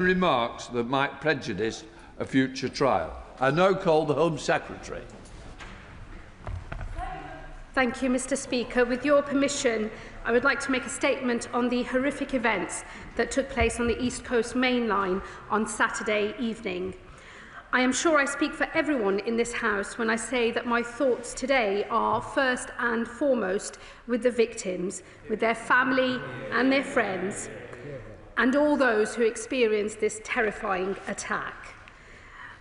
remarks that might prejudice a future trial. I now call the Home Secretary. Thank you, Mr. Speaker. With your permission, I would like to make a statement on the horrific events that took place on the East Coast Main Line on Saturday evening. I am sure I speak for everyone in this House when I say that my thoughts today are first and foremost with the victims, with their family and their friends, and all those who experienced this terrifying attack.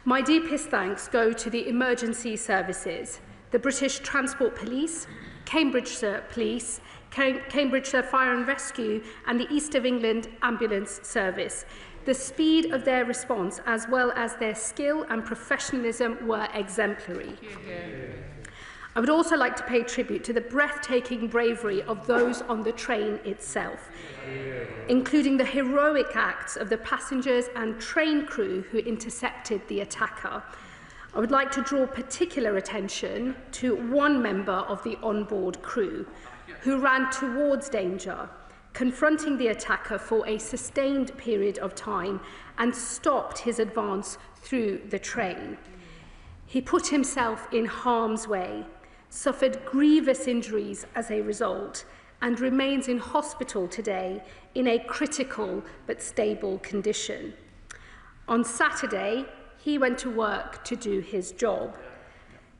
My deepest thanks go to the emergency services, the British Transport Police, Cambridgeshire Police, Cambridgeshire Fire and Rescue and the East of England Ambulance Service. The speed of their response, as well as their skill and professionalism, were exemplary. I would also like to pay tribute to the breathtaking bravery of those on the train itself, including the heroic acts of the passengers and train crew who intercepted the attacker. I would like to draw particular attention to one member of the onboard crew who ran towards danger, confronting the attacker for a sustained period of time and stopped his advance through the train. He put himself in harm's way, suffered grievous injuries as a result, and remains in hospital today in a critical but stable condition. On Saturday, he went to work to do his job.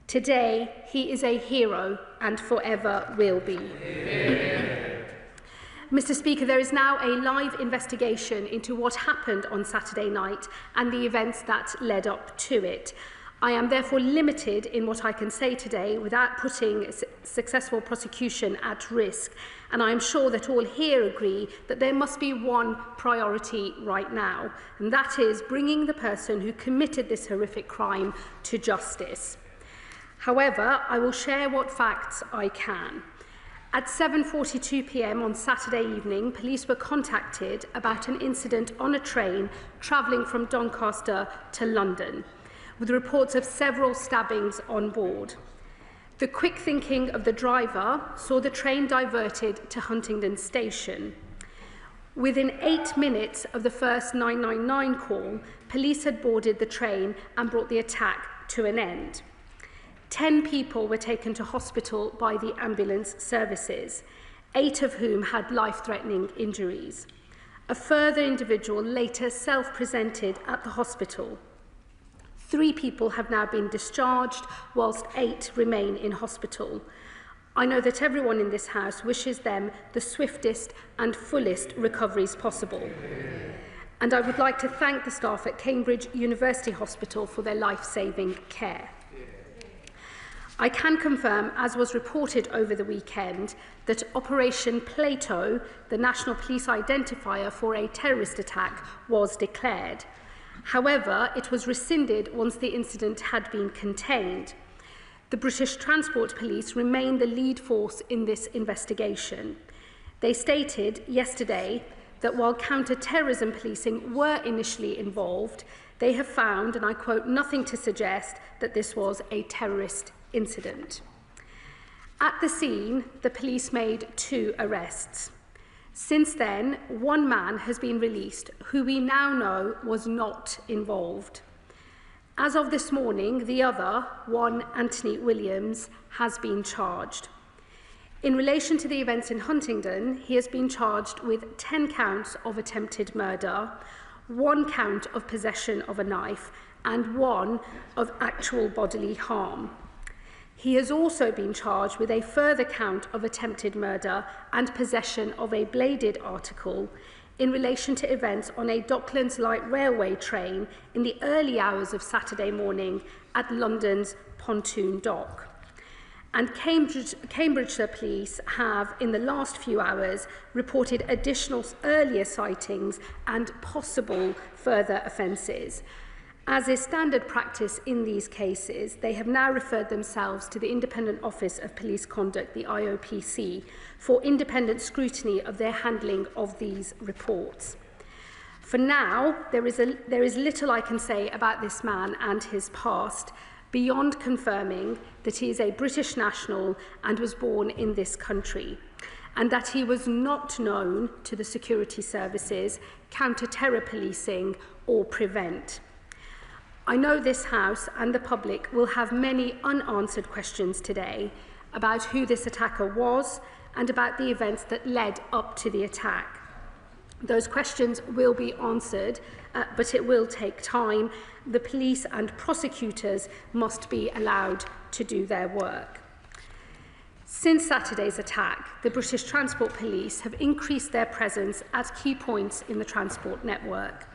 Today, he is a hero and forever will be. Mr. Speaker, there is now a live investigation into what happened on Saturday night and the events that led up to it. I am therefore limited in what I can say today without putting successful prosecution at risk, and I am sure that all here agree that there must be one priority right now, and that is bringing the person who committed this horrific crime to justice. However, I will share what facts I can. At 7:42 p.m. on Saturday evening, police were contacted about an incident on a train travelling from Doncaster to London, with reports of several stabbings on board. The quick thinking of the driver saw the train diverted to Huntingdon station. Within 8 minutes of the first 999 call, police had boarded the train and brought the attack to an end. 10 people were taken to hospital by the ambulance services, 8 of whom had life-threatening injuries. A further individual later self-presented at the hospital. 3 people have now been discharged, whilst 8 remain in hospital. I know that everyone in this House wishes them the swiftest and fullest recoveries possible. And I would like to thank the staff at Cambridge University Hospital for their life-saving care. I can confirm, as was reported over the weekend, that Operation Plato, the National Police identifier for a terrorist attack, was declared. However, it was rescinded once the incident had been contained. The British Transport Police remain the lead force in this investigation. They stated yesterday that while counter-terrorism policing were initially involved, they have found, and I quote, nothing to suggest that this was a terrorist incident. At the scene, the police made 2 arrests. Since then, 1 man has been released who we now know was not involved. As of this morning, the other, one Anthony Williams, has been charged. In relation to the events in Huntingdon, he has been charged with 10 counts of attempted murder, 1 count of possession of a knife, and 1 of actual bodily harm. He has also been charged with a further count of attempted murder and possession of a bladed article in relation to events on a Docklands Light Railway train in the early hours of Saturday morning at London's Pontoon Dock. And Cambridgeshire Police have, in the last few hours, reported additional earlier sightings and possible further offences. As is standard practice in these cases, they have now referred themselves to the Independent Office of Police Conduct, the IOPC, for independent scrutiny of their handling of these reports. For now, there is little I can say about this man and his past, beyond confirming that he is a British national and was born in this country. and that he was not known to the security services, counter-terror policing or prevent. I know this House and the public will have many unanswered questions today about who this attacker was and about the events that led up to the attack. Those questions will be answered, but it will take time. The police and prosecutors must be allowed to do their work. Since Saturday's attack, the British Transport Police have increased their presence at key points in the transport network,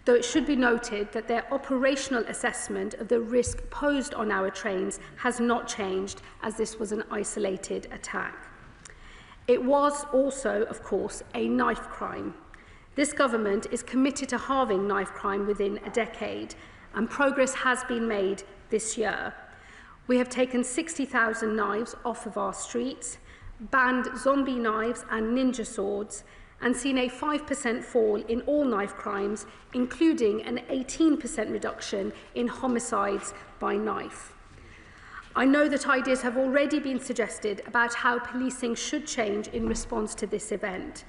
though it should be noted that their operational assessment of the risk posed on our trains has not changed, as this was an isolated attack. It was also, of course, a knife crime. This government is committed to halving knife crime within a decade, and progress has been made this year. We have taken 60,000 knives off of our streets, banned zombie knives and ninja swords, and seen a 5% fall in all knife crimes, including an 18% reduction in homicides by knife. I know that ideas have already been suggested about how policing should change in response to this event.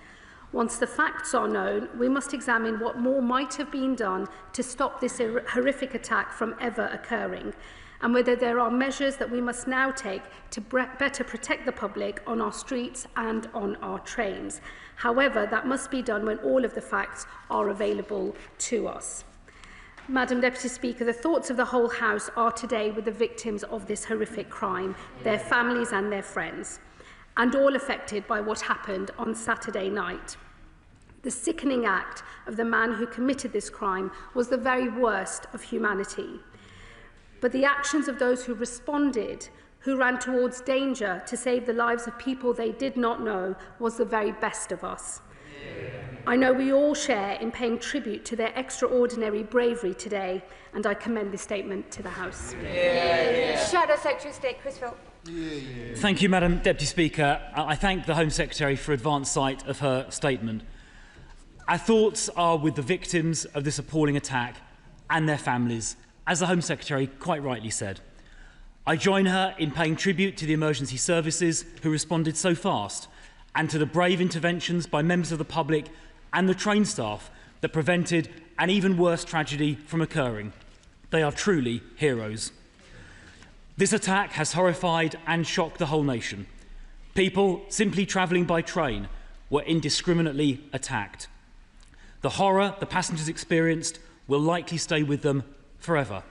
Once the facts are known, we must examine what more might have been done to stop this horrific attack from ever occurring, and whether there are measures that we must now take to better protect the public on our streets and on our trains. However, that must be done when all of the facts are available to us. Madam Deputy Speaker, the thoughts of the whole House are today with the victims of this horrific crime, their families and their friends, and all affected by what happened on Saturday night. The sickening act of the man who committed this crime was the very worst of humanity. But the actions of those who responded, who ran towards danger to save the lives of people they did not know, was the very best of us. I know we all share in paying tribute to their extraordinary bravery today, and I commend this statement to the House. Shadow Secretary of State Chris Philp. Thank you, Madam Deputy Speaker. I thank the Home Secretary for advance sight of her statement. Our thoughts are with the victims of this appalling attack and their families, as the Home Secretary quite rightly said. I join her in paying tribute to the emergency services who responded so fast, and to the brave interventions by members of the public and the train staff that prevented an even worse tragedy from occurring. They are truly heroes. This attack has horrified and shocked the whole nation. People simply travelling by train were indiscriminately attacked. The horror the passengers experienced will likely stay with them forever.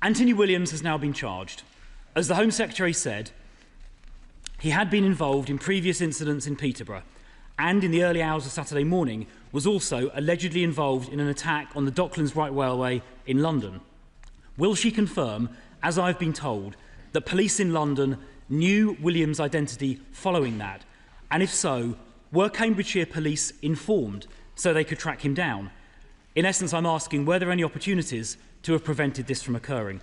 Anthony Williams has now been charged. As the Home Secretary said, he had been involved in previous incidents in Peterborough, and in the early hours of Saturday morning was also allegedly involved in an attack on the Docklands Right Railway in London. Will she confirm, as I've been told, that police in London knew Williams' identity following that? And if so, were Cambridgeshire police informed so they could track him down? In essence, I'm asking, were there any opportunities to have prevented this from occurring?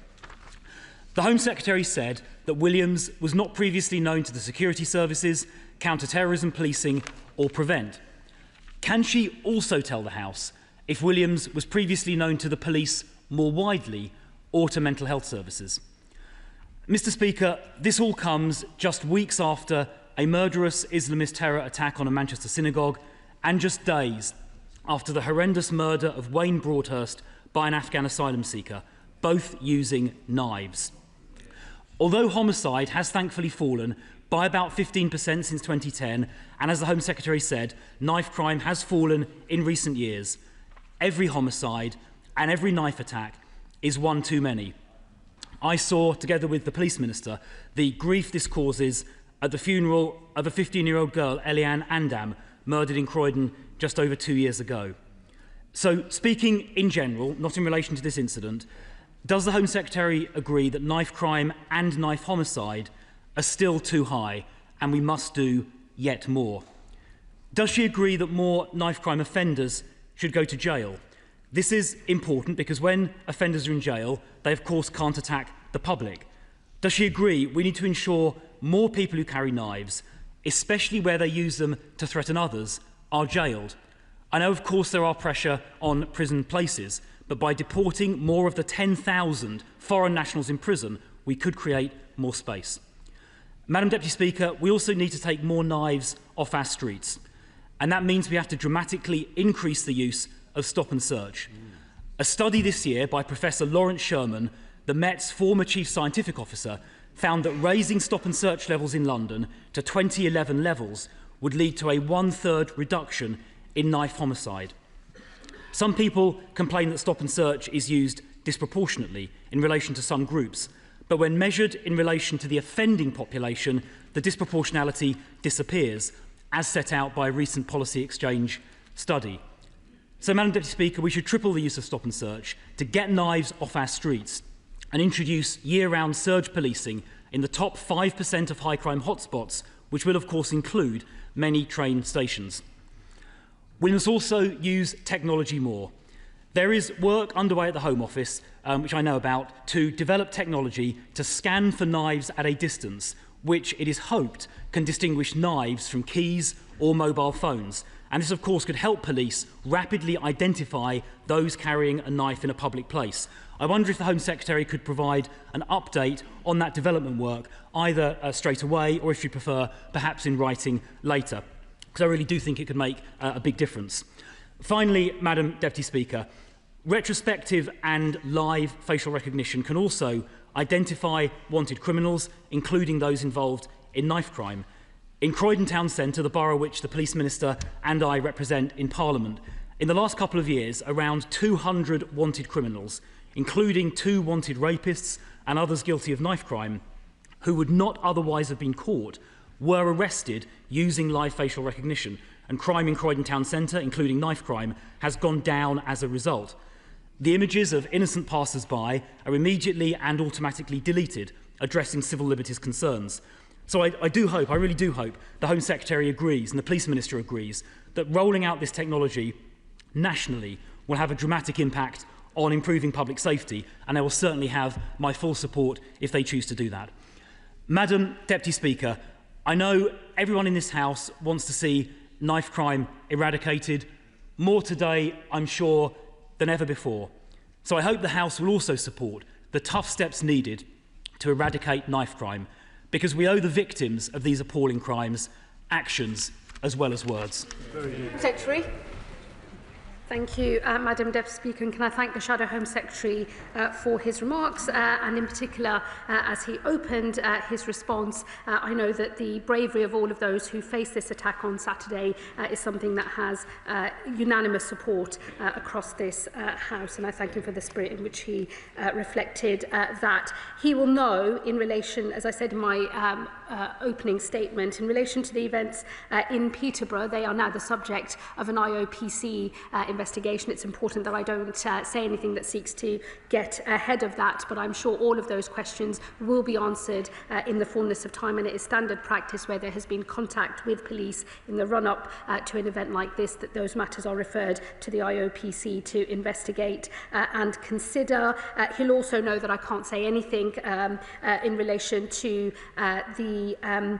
The Home Secretary said that Williams was not previously known to the security services, counter-terrorism policing or prevent. Can she also tell the House if Williams was previously known to the police more widely or to mental health services? Mr. Speaker, this all comes just weeks after a murderous Islamist terror attack on a Manchester synagogue and just days after the horrendous murder of Wayne Broadhurst by an Afghan asylum seeker, both using knives. Although homicide has thankfully fallen by about 15% since 2010, and as the Home Secretary said, knife crime has fallen in recent years, every homicide and every knife attack is one too many. I saw, together with the Police Minister, the grief this causes at the funeral of a 15-year-old girl, Eliane Andam, murdered in Croydon just over 2 years ago. So, speaking in general, not in relation to this incident, does the Home Secretary agree that knife crime and knife homicide are still too high and we must do yet more? Does she agree that more knife crime offenders should go to jail? This is important because when offenders are in jail, they of course can't attack the public. Does she agree we need to ensure more people who carry knives, especially where they use them to threaten others, are jailed? I know of course there are pressure on prison places, but by deporting more of the 10,000 foreign nationals in prison, we could create more space. Madam Deputy Speaker, we also need to take more knives off our streets, and that means we have to dramatically increase the use of stop and search. A study this year by Professor Lawrence Sherman, the Met's former Chief Scientific Officer, found that raising stop and search levels in London to 2011 levels would lead to a 1/3 reduction in knife homicide. Some people complain that stop and search is used disproportionately in relation to some groups, but when measured in relation to the offending population, the disproportionality disappears, as set out by a recent Policy Exchange study. So, Madam Deputy Speaker, we should triple the use of stop and search to get knives off our streets and introduce year-round surge policing in the top 5% of high-crime hotspots, which will, of course, include many train stations. We must also use technology more. There is work underway at the Home Office, which I know about, to develop technology to scan for knives at a distance, which it is hoped can distinguish knives from keys or mobile phones. And this, of course, could help police rapidly identify those carrying a knife in a public place. I wonder if the Home Secretary could provide an update on that development work, either straight away or, if you prefer, perhaps in writing later, because I really do think it could make a big difference. Finally, Madam Deputy Speaker, retrospective and live facial recognition can also identify wanted criminals, including those involved in knife crime. In Croydon Town Centre, the borough which the Police Minister and I represent in Parliament, in the last couple of years, around 200 wanted criminals, including 2 wanted rapists and others guilty of knife crime, who would not otherwise have been caught, were arrested using live facial recognition, and crime in Croydon Town Centre, including knife crime, has gone down as a result. The images of innocent passers-by are immediately and automatically deleted, addressing civil liberties concerns. So I really do hope the Home Secretary agrees and the Police Minister agrees that rolling out this technology nationally will have a dramatic impact on improving public safety, and they will certainly have my full support if they choose to do that. Madam Deputy Speaker, I know everyone in this House wants to see knife crime eradicated, more today, I'm sure, than ever before. So I hope the House will also support the tough steps needed to eradicate knife crime, because we owe the victims of these appalling crimes actions as well as words. Secretary. Thank you, Madam Deputy Speaker, and can I thank the Shadow Home Secretary for his remarks, and in particular, as he opened his response, I know that the bravery of all of those who faced this attack on Saturday is something that has unanimous support across this House, and I thank him for the spirit in which he reflected that. He will know, in relation, as I said in my opening statement, in relation to the events in Peterborough, they are now the subject of an IOPC investigation. It's important that I don't say anything that seeks to get ahead of that, but I'm sure all of those questions will be answered in the fullness of time, and it is standard practice where there has been contact with police in the run-up to an event like this that those matters are referred to the IOPC to investigate and consider. He'll also know that I can't say anything in relation to the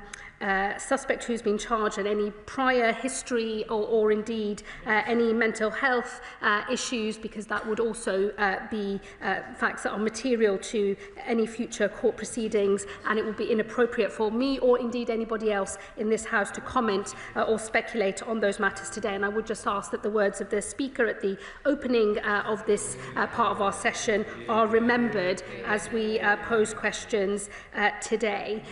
suspect who's been charged and any prior history or indeed any mental health issues, because that would also be facts that are material to any future court proceedings, and it would be inappropriate for me or indeed anybody else in this House to comment or speculate on those matters today. And I would just ask that the words of the Speaker at the opening of this part of our session are remembered as we pose questions today.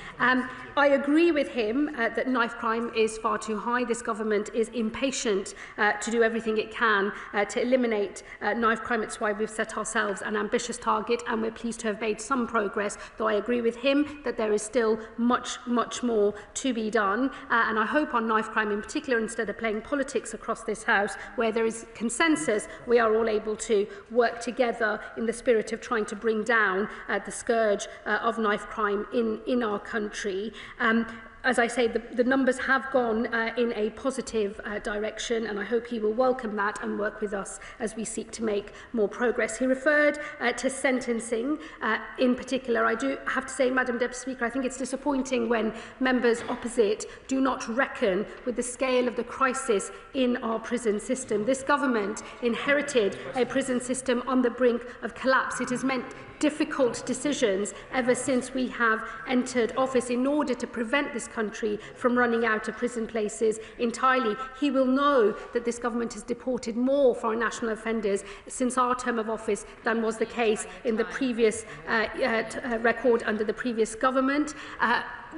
I agree with him that knife crime is far too high. This government is impatient to do everything it can to eliminate knife crime. It's why we've set ourselves an ambitious target, and we're pleased to have made some progress, though I agree with him that there is still much more to be done. And I hope on knife crime in particular, instead of playing politics across this House, where there is consensus, we are all able to work together in the spirit of trying to bring down the scourge of knife crime in our country. As I say, the numbers have gone in a positive direction, and I hope he will welcome that and work with us as we seek to make more progress. He referred to sentencing in particular. I do have to say, Madam Deputy Speaker, I think it's disappointing when members opposite do not reckon with the scale of the crisis in our prison system. This government inherited a prison system on the brink of collapse. It has meant difficult decisions ever since we have entered office in order to prevent this country from running out of prison places entirely. He will know that this government has deported more foreign national offenders since our term of office than was the case in the previous record under the previous government.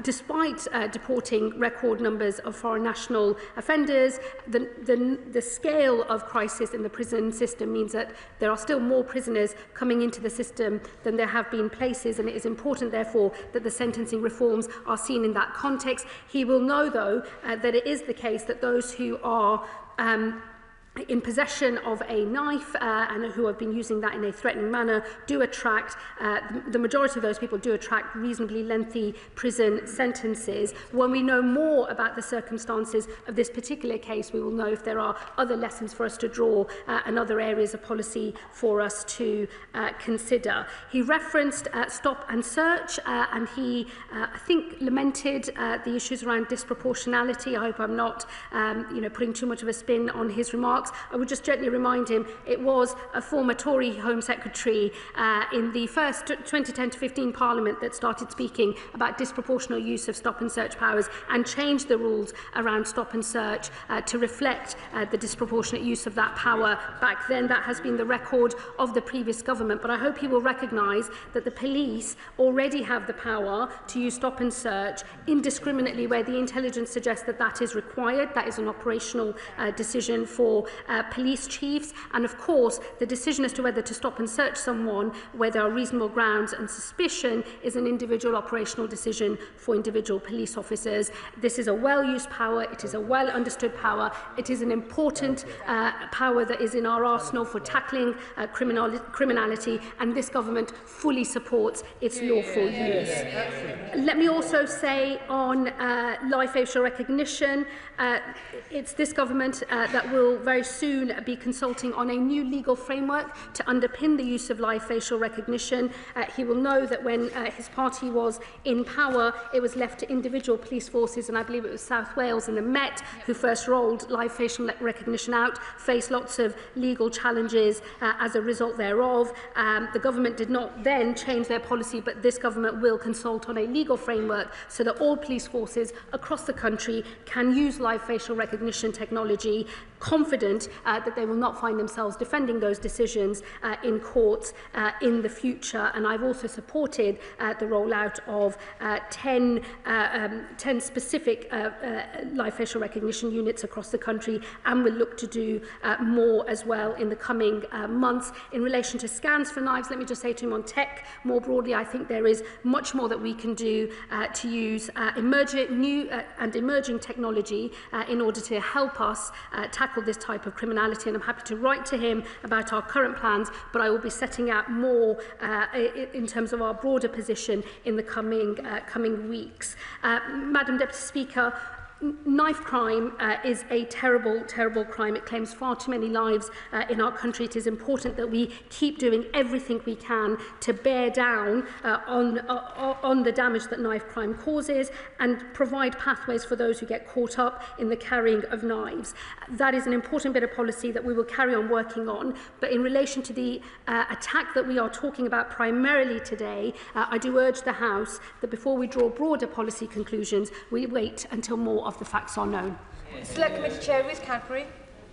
Despite deporting record numbers of foreign national offenders, the scale of crisis in the prison system means that there are still more prisoners coming into the system than there have been places, and it is important, therefore, that the sentencing reforms are seen in that context. He will know, though, that it is the case that those who are in possession of a knife and who have been using that in a threatening manner do attract, the majority of those people do attract reasonably lengthy prison sentences. When we know more about the circumstances of this particular case, we will know if there are other lessons for us to draw and other areas of policy for us to consider. He referenced stop and search and he, I think, lamented the issues around disproportionality. I hope I'm not putting too much of a spin on his remarks. I would just gently remind him it was a former Tory Home Secretary in the first 2010 to 15 Parliament that started speaking about disproportionate use of stop and search powers and changed the rules around stop and search to reflect the disproportionate use of that power back then. That has been the record of the previous government, but I hope he will recognise that the police already have the power to use stop and search indiscriminately where the intelligence suggests that that is required. That is an operational decision for police chiefs, and of course the decision as to whether to stop and search someone where there are reasonable grounds and suspicion is an individual operational decision for individual police officers. This is a well-used power, it is a well-understood power, it is an important power that is in our arsenal for tackling criminality, and this government fully supports its lawful use. Let me also say on live facial recognition, it's this government that will very soon be consulting on a new legal framework to underpin the use of live facial recognition. He will know that when his party was in power, it was left to individual police forces, and I believe it was South Wales and the Met who first rolled live facial recognition out, faced lots of legal challenges as a result thereof. The government did not then change their policy, but this government will consult on a legal framework so that all police forces across the country can use live facial recognition technology, confident that they will not find themselves defending those decisions in courts in the future. And I've also supported the rollout of 10 specific live facial recognition units across the country, and will look to do more as well in the coming months. In relation to scans for knives, let me just say to him on tech more broadly, I think there is much more that we can do to use emerging technology in order to help us tackle this type of criminality, and I'm happy to write to him about our current plans, but I will be setting out more in terms of our broader position in the coming weeks. Madam Deputy Speaker, knife crime is a terrible, terrible crime. It claims far too many lives in our country. It is important that we keep doing everything we can to bear down on the damage that knife crime causes and provide pathways for those who get caught up in the carrying of knives. That is an important bit of policy that we will carry on working on. But in relation to the attack that we are talking about primarily today, I do urge the House that before we draw broader policy conclusions, we wait until more of the facts are known. Select Committee Chair Ruth Cadbury.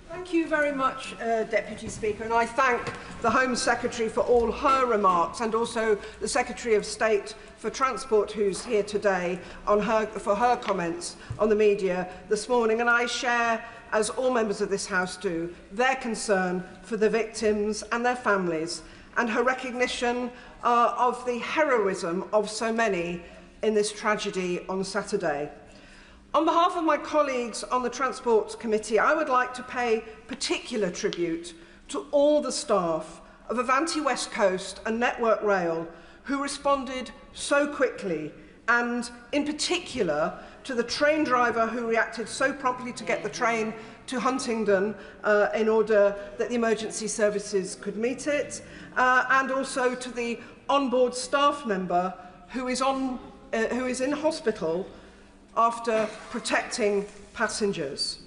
Thank you very much, Deputy Speaker, and I thank the Home Secretary for all her remarks, and also the Secretary of State for Transport, who's here today, for her comments on the media this morning. And I share, as all members of this House do, their concern for the victims and their families, and her recognition of the heroism of so many in this tragedy on Saturday. On behalf of my colleagues on the Transport Committee, I would like to pay particular tribute to all the staff of Avanti West Coast and Network Rail who responded so quickly, and in particular to the train driver who reacted so promptly to get the train to Huntingdon in order that the emergency services could meet it, and also to the onboard staff member who is in hospital after protecting passengers.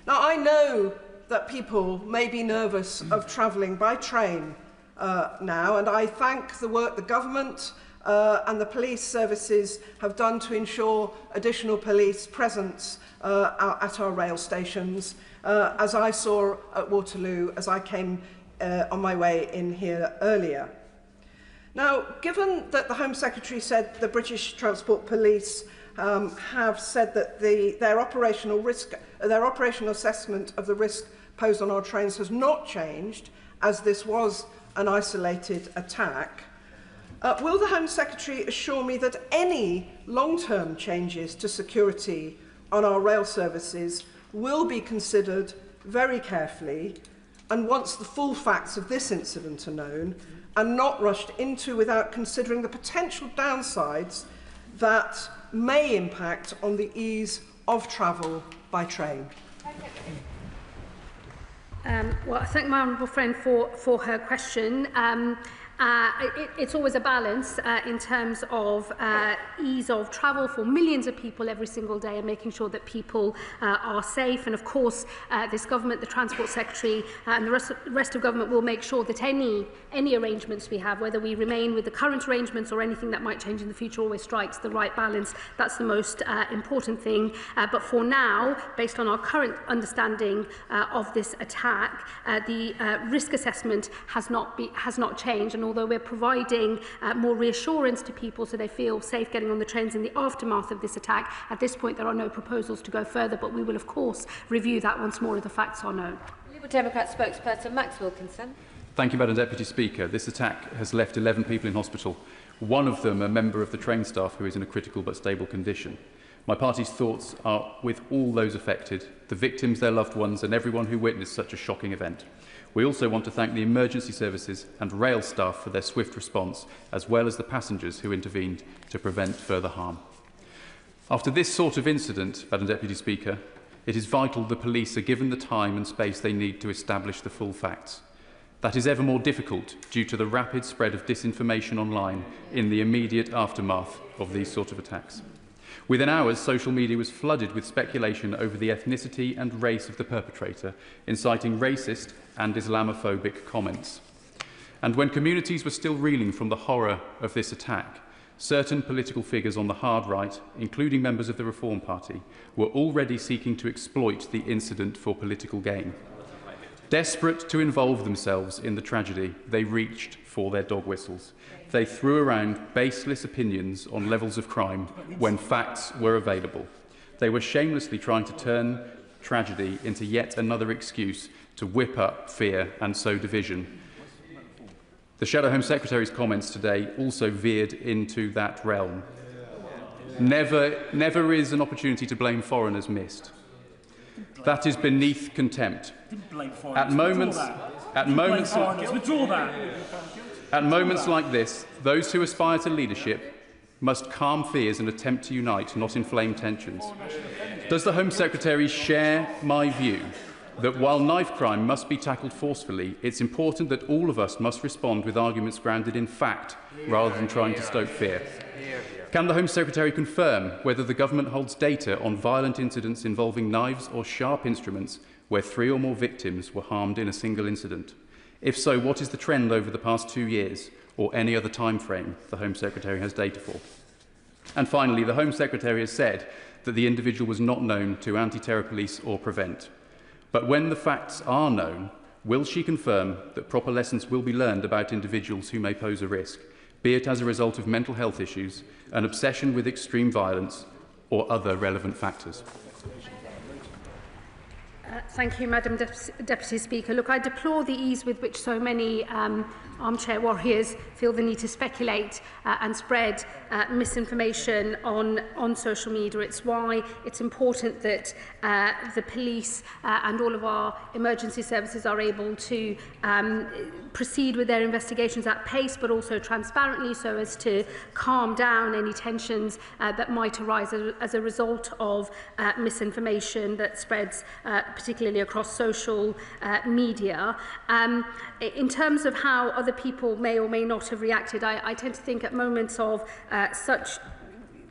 Now, I know that people may be nervous of travelling by train now, and I thank the work the government and the police services have done to ensure additional police presence at our rail stations, as I saw at Waterloo as I came on my way in here earlier. Now, given that the Home Secretary said the British Transport Police have said that their operational assessment of the risk posed on our trains has not changed, as this was an isolated attack, will the Home Secretary assure me that any long-term changes to security on our rail services will be considered very carefully, and once the full facts of this incident are known, and not rushed into without considering the potential downsides that may impact on the ease of travel by train? Well, I thank my honourable friend for her question. It's always a balance in terms of ease of travel for millions of people every single day and making sure that people are safe. And of course, this government, the Transport Secretary and the rest of government will make sure that any arrangements we have, whether we remain with the current arrangements or anything that might change in the future, always strikes the right balance. That's the most important thing. But for now, based on our current understanding of this attack, the risk assessment has not changed. And although we're providing more reassurance to people so they feel safe getting on the trains in the aftermath of this attack, at this point there are no proposals to go further, but we will of course review that once more of the facts are known. Liberal Democrat spokesperson Max Wilkinson. Thank you, Madam Deputy Speaker. This attack has left 11 people in hospital, one of them a member of the train staff who is in a critical but stable condition. My party's thoughts are with all those affected, the victims, their loved ones and everyone who witnessed such a shocking event. We also want to thank the emergency services and rail staff for their swift response, as well as the passengers who intervened to prevent further harm. After this sort of incident, Madam Deputy Speaker, it is vital the police are given the time and space they need to establish the full facts. That is ever more difficult due to the rapid spread of disinformation online in the immediate aftermath of these sort of attacks. Within hours, social media was flooded with speculation over the ethnicity and race of the perpetrator, inciting racist and Islamophobic comments. And when communities were still reeling from the horror of this attack, certain political figures on the hard right, including members of the Reform Party, were already seeking to exploit the incident for political gain. Desperate to involve themselves in the tragedy, they reached for their dog whistles. They threw around baseless opinions on levels of crime when facts were available. They were shamelessly trying to turn tragedy into yet another excuse to whip up fear and sow division. The Shadow Home Secretary's comments today also veered into that realm. Never is an opportunity to blame foreigners missed. That is beneath contempt. At moments like this, those who aspire to leadership must calm fears and attempt to unite, not inflame tensions. Does the Home Secretary share my view that while knife crime must be tackled forcefully, it's important that all of us must respond with arguments grounded in fact rather than trying to stoke fear? Can the Home Secretary confirm whether the government holds data on violent incidents involving knives or sharp instruments where 3 or more victims were harmed in a single incident? If so, what is the trend over the past 2 years or any other time frame the Home Secretary has data for? And finally, the Home Secretary has said that the individual was not known to anti-terror police or Prevent. But when the facts are known, will she confirm that proper lessons will be learned about individuals who may pose a risk, be it as a result of mental health issues, an obsession with extreme violence, or other relevant factors? Thank you, Madam Deputy Speaker. Look, I deplore the ease with which so many armchair warriors feel the need to speculate and spread misinformation on social media. It's why it's important that the police and all of our emergency services are able to proceed with their investigations at pace, but also transparently, so as to calm down any tensions that might arise as a result of misinformation that spreads particularly across social media. In terms of how other people may or may not have reacted, I tend to think at moments of such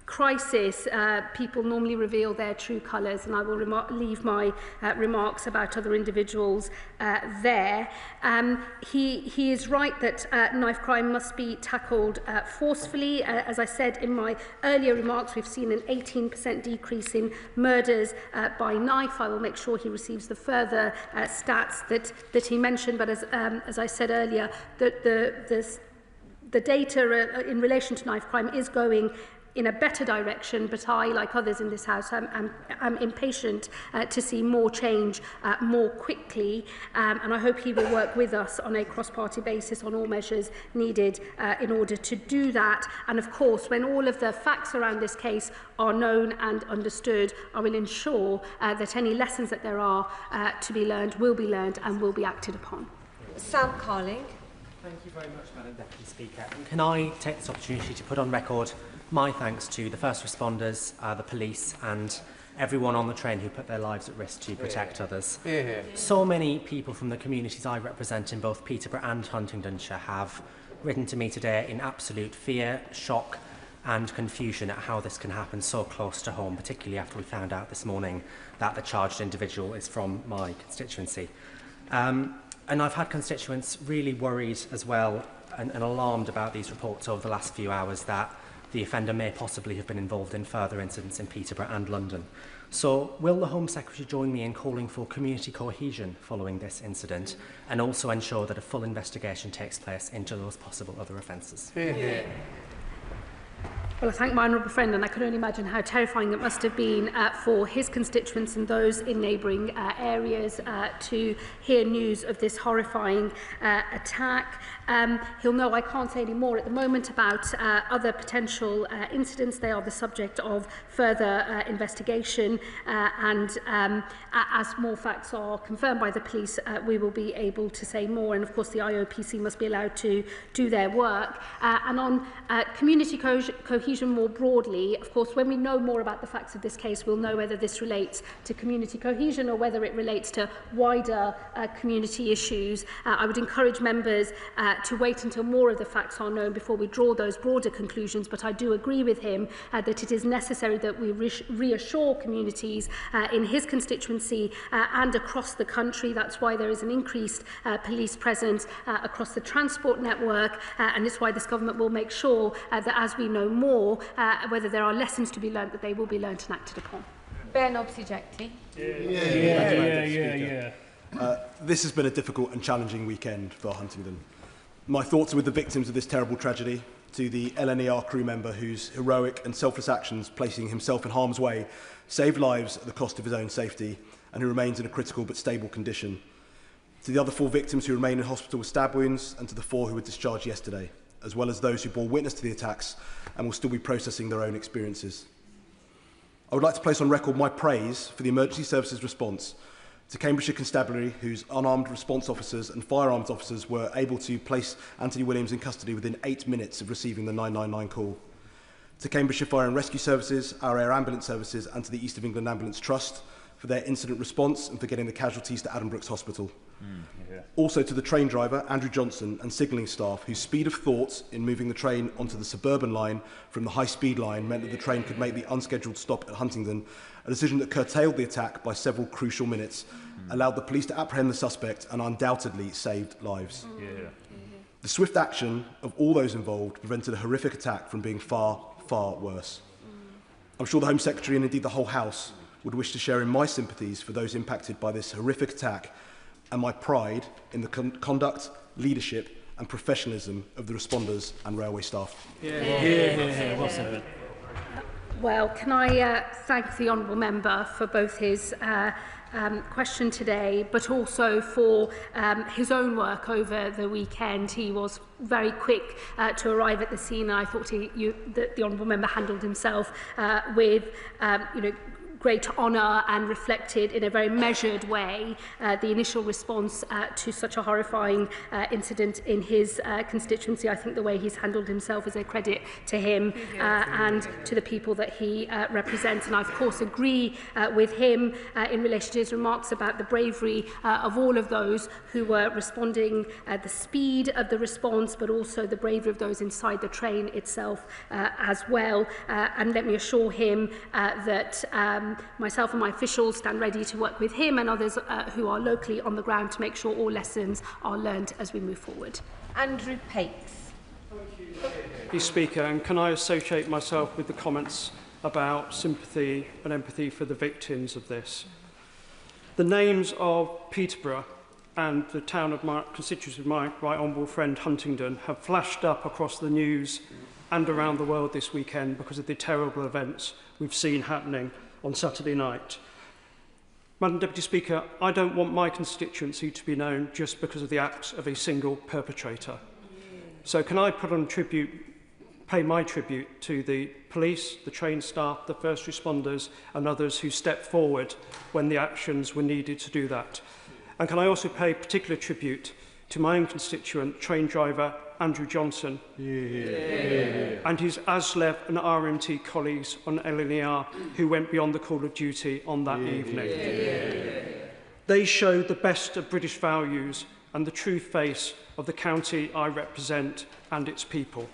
crisis, people normally reveal their true colours, and I will leave my remarks about other individuals there. He is right that knife crime must be tackled forcefully. As I said in my earlier remarks, we've seen an 18% decrease in murders by knife. I will make sure he receives the further stats that he mentioned, but as I said earlier, the data in relation to knife crime is going in a better direction, but I, like others in this House, am impatient to see more change more quickly, and I hope he will work with us on a cross-party basis on all measures needed in order to do that. And of course, when all of the facts around this case are known and understood, I will ensure that any lessons that there are to be learned will be learned and will be acted upon. Sam Carling. Thank you very much, Madam Deputy Speaker. And can I take this opportunity to put on record my thanks to the first responders, the police and everyone on the train who put their lives at risk to protect others. So many people from the communities I represent in both Peterborough and Huntingdonshire have written to me today in absolute fear, shock and confusion at how this can happen so close to home, particularly after we found out this morning that the charged individual is from my constituency. And I've had constituents really worried as well and alarmed about these reports over the last few hours that the offender may possibly have been involved in further incidents in Peterborough and London. So will the Home Secretary join me in calling for community cohesion following this incident and also ensure that a full investigation takes place into those possible other offences? Well, I thank my honourable friend, and I can only imagine how terrifying it must have been for his constituents and those in neighbouring areas to hear news of this horrifying attack. He'll know I can't say any more at the moment about other potential incidents. They are the subject of further investigation, and as more facts are confirmed by the police, we will be able to say more. And of course, the IOPC must be allowed to do their work. And on community cohesion more broadly, of course, when we know more about the facts of this case, we'll know whether this relates to community cohesion or whether it relates to wider community issues. I would encourage members to wait until more of the facts are known before we draw those broader conclusions, but I do agree with him that it is necessary that we reassure communities in his constituency and across the country. That's why there is an increased police presence across the transport network, and it's why this government will make sure that as we know more, whether there are lessons to be learnt, that they will be learnt and acted upon. Ben Obsijekti. This has been a difficult and challenging weekend for Huntingdon. My thoughts are with the victims of this terrible tragedy, to the LNER crew member whose heroic and selfless actions, placing himself in harm's way, saved lives at the cost of his own safety, and who remains in a critical but stable condition. To the other 4 victims who remain in hospital with stab wounds, and to the 4 who were discharged yesterday, as well as those who bore witness to the attacks and will still be processing their own experiences. I would like to place on record my praise for the emergency services response to Cambridgeshire Constabulary, whose unarmed response officers and firearms officers were able to place Anthony Williams in custody within 8 minutes of receiving the 999 call. To Cambridgeshire Fire and Rescue Services, our Air Ambulance Services and to the East of England Ambulance Trust for their incident response and for getting the casualties to Addenbrooke's Hospital. Also to the train driver, Andrew Johnson, and signalling staff, whose speed of thought in moving the train onto the suburban line from the high-speed line meant that the train could make the unscheduled stop at Huntingdon, a decision that curtailed the attack by several crucial minutes, allowed the police to apprehend the suspect and undoubtedly saved lives. The swift action of all those involved prevented a horrific attack from being far, far worse. I'm sure the Home Secretary and indeed the whole House would wish to share in my sympathies for those impacted by this horrific attack and my pride in the conduct, leadership and professionalism of the responders and railway staff. Well said. Well, can I thank the Honourable Member for both his question today, but also for his own work over the weekend. He was very quick to arrive at the scene, and I thought the Honourable Member handled himself with great honour and reflected in a very measured way the initial response to such a horrifying incident in his constituency. I think the way he's handled himself is a credit to him and to the people that he represents. And I, of course, agree with him in relation to his remarks about the bravery of all of those who were responding, the speed of the response, but also the bravery of those inside the train itself as well. And let me assure him that myself and my officials stand ready to work with him and others who are locally on the ground to make sure all lessons are learned as we move forward. Andrew Pakes. Thank you, Speaker. And can I associate myself with the comments about sympathy and empathy for the victims of this? The names of Peterborough and the town of my constituency of my right honourable friend Huntingdon have flashed up across the news and around the world this weekend because of the terrible events we've seen happening on Saturday night. Madam Deputy Speaker, I don't want my constituency to be known just because of the acts of a single perpetrator. So can I pay my tribute to the police, the train staff, the first responders and others who stepped forward when the actions were needed to do that. And can I also pay particular tribute to my own constituent, train driver Andrew Johnson, and his ASLEV and RMT colleagues on LNER who went beyond the call of duty on that evening. They showed the best of British values and the true face of the county I represent and its people.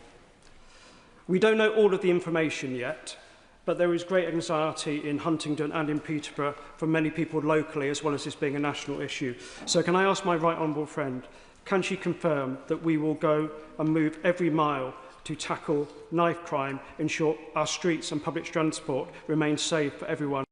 We don't know all of the information yet, but there is great anxiety in Huntingdon and in Peterborough from many people locally, as well as this being a national issue. So can I ask my right honourable friend, can she confirm that we will go and move every mile to tackle knife crime, ensure our streets and public transport remain safe for everyone?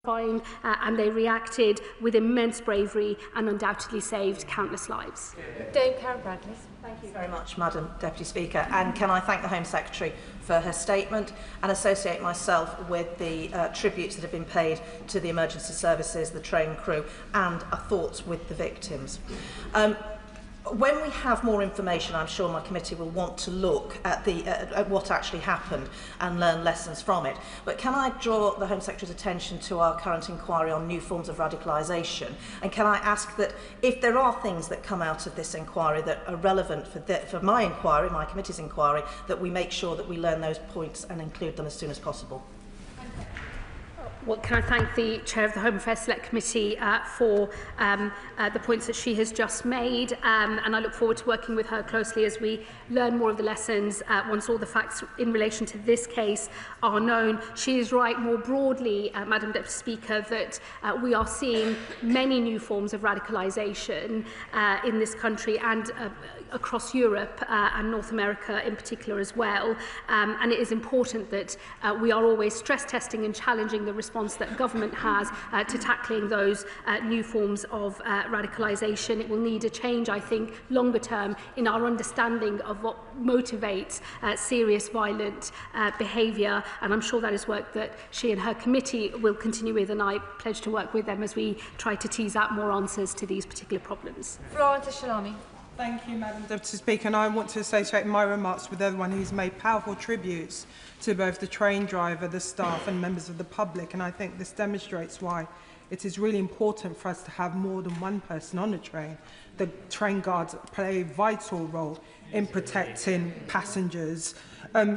And they reacted with immense bravery and undoubtedly saved countless lives. Dame Karen Bradley. Thank you very much, Madam Deputy Speaker. And can I thank the Home Secretary for her statement and associate myself with the tributes that have been paid to the emergency services, the train crew, and our thoughts with the victims. When we have more information, I'm sure my committee will want to look at what actually happened and learn lessons from it. But can I draw the Home Secretary's attention to our current inquiry on new forms of radicalisation? And can I ask that if there are things that come out of this inquiry that are relevant for my inquiry, my committee's inquiry, that we make sure that we learn those points and include them as soon as possible? Well, can I thank the Chair of the Home Affairs Select Committee for the points that she has just made, and I look forward to working with her closely as we learn more of the lessons once all the facts in relation to this case are known. She is right more broadly, Madam Deputy Speaker, that we are seeing many new forms of radicalisation in this country and across Europe and North America in particular as well. And it is important that we are always stress testing and challenging the response that government has to tackling those new forms of radicalisation. It will need a change, I think, longer term in our understanding of what motivates serious violent behaviour, and I'm sure that is work that she and her committee will continue with, and I pledge to work with them as we try to tease out more answers to these particular problems. Florence Shalami. Thank you, Madam Deputy Speaker, and I want to associate my remarks with everyone who's made powerful tributes to both the train driver, the staff and members of the public, and I think this demonstrates why it is really important for us to have more than one person on the train. The train guards play a vital role in protecting passengers.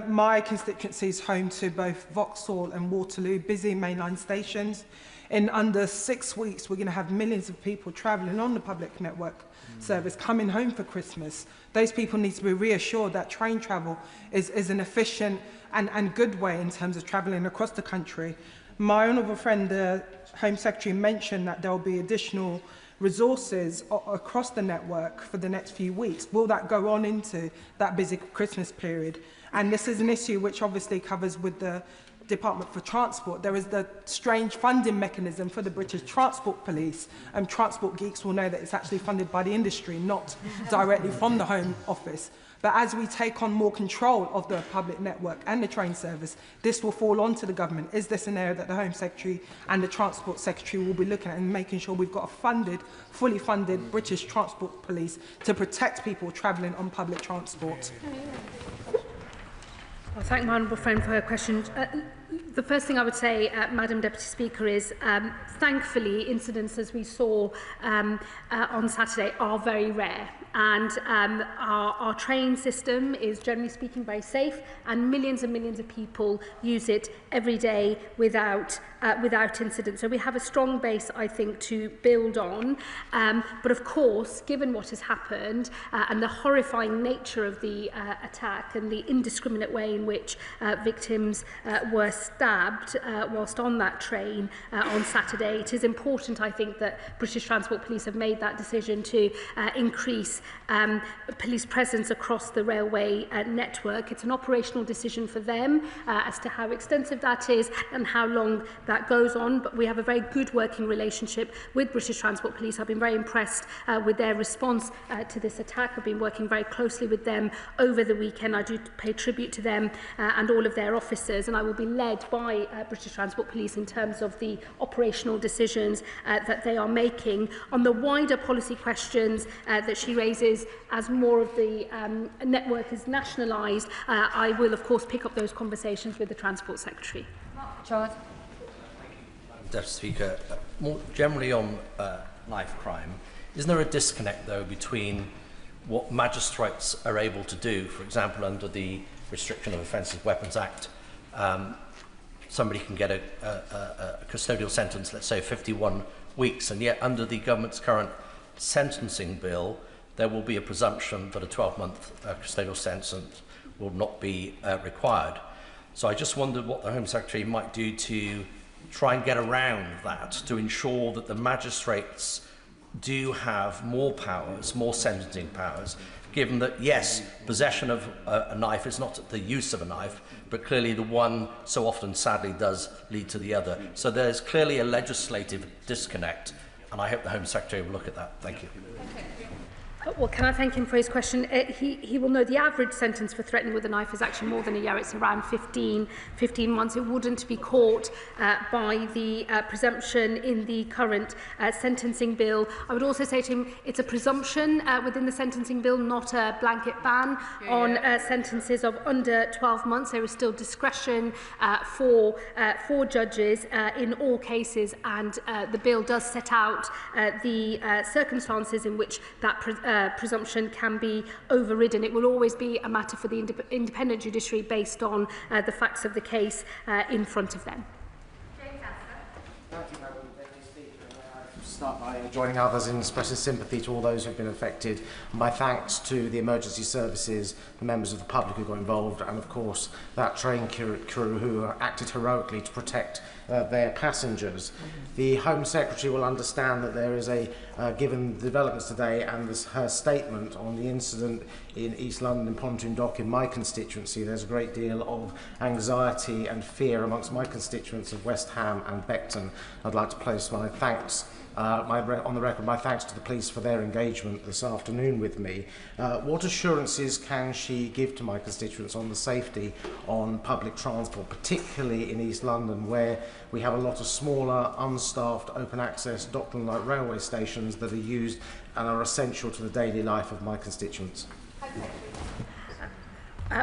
My constituency is home to both Vauxhall and Waterloo, busy mainline stations. In under 6 weeks, we're going to have millions of people travelling on the public network service coming home for Christmas. Those people need to be reassured that train travel is an efficient and good way in terms of travelling across the country. My honourable friend, the Home Secretary, mentioned that there will be additional resources across the network for the next few weeks. Will that go on into that busy Christmas period? And this is an issue which obviously covers with the Department for Transport. There is the strange funding mechanism for the British Transport Police, and transport geeks will know that it's actually funded by the industry, not directly from the Home Office. But as we take on more control of the public network and the train service, this will fall onto the government. Is this an area that the Home Secretary and the Transport Secretary will be looking at and making sure we've got a funded, fully funded British Transport Police to protect people travelling on public transport? I thank my honourable friend for her question. The first thing I would say, Madam Deputy Speaker, is thankfully incidents as we saw on Saturday are very rare, and our train system is generally speaking very safe, and millions of people use it every day without incident. So we have a strong base, I think, to build on. But of course, given what has happened and the horrifying nature of the attack and the indiscriminate way in which victims were stabbed whilst on that train on Saturday, it is important, I think, that British Transport Police have made that decision to increase police presence across the railway network. It's an operational decision for them as to how extensive that is and how long that goes on, but we have a very good working relationship with British Transport Police. I've been very impressed with their response to this attack. I've been working very closely with them over the weekend. I do pay tribute to them and all of their officers, and I will be led by British Transport Police in terms of the operational decisions that they are making. On the wider policy questions that she raises, as more of the network is nationalised, I will of course pick up those conversations with the Transport Secretary. Charles. Deputy Speaker, more generally on knife crime, isn't there a disconnect though between what magistrates are able to do? For example, under the Restriction of Offensive Weapons Act, somebody can get a custodial sentence, let's say 51 weeks, and yet under the government's current sentencing bill, there will be a presumption that a 12-month custodial sentence will not be required. So I just wondered what the Home Secretary might do to try and get around that, to ensure that the magistrates do have more powers, more sentencing powers, given that, yes, possession of a knife is not the use of a knife, but clearly the one so often, sadly, does lead to the other. So there's clearly a legislative disconnect, and I hope the Home Secretary will look at that. Thank you. Well, can I thank him for his question? He will know the average sentence for threatening with a knife is actually more than a year. It's around 15 months. It wouldn't be caught by the presumption in the current sentencing bill. I would also say to him, it's a presumption within the sentencing bill, not a blanket ban on sentences of under 12 months. There is still discretion for judges in all cases, and the bill does set out the circumstances in which that presumption can be overridden. It will always be a matter for the independent judiciary based on the facts of the case in front of them. Start by joining others in expressing sympathy to all those who have been affected. My thanks to the emergency services, the members of the public who got involved, and of course that train crew who acted heroically to protect their passengers. The Home Secretary will understand that there is given the developments today and her statement on the incident in East London in Pontoon Dock in my constituency, there's a great deal of anxiety and fear amongst my constituents of West Ham and Beckton. I'd like to place my thanks on the record, my thanks to the police for their engagement this afternoon with me. What assurances can she give to my constituents on the safety on public transport, particularly in East London, where we have a lot of smaller, unstaffed, open access, Dockland-like railway stations that are used and are essential to the daily life of my constituents?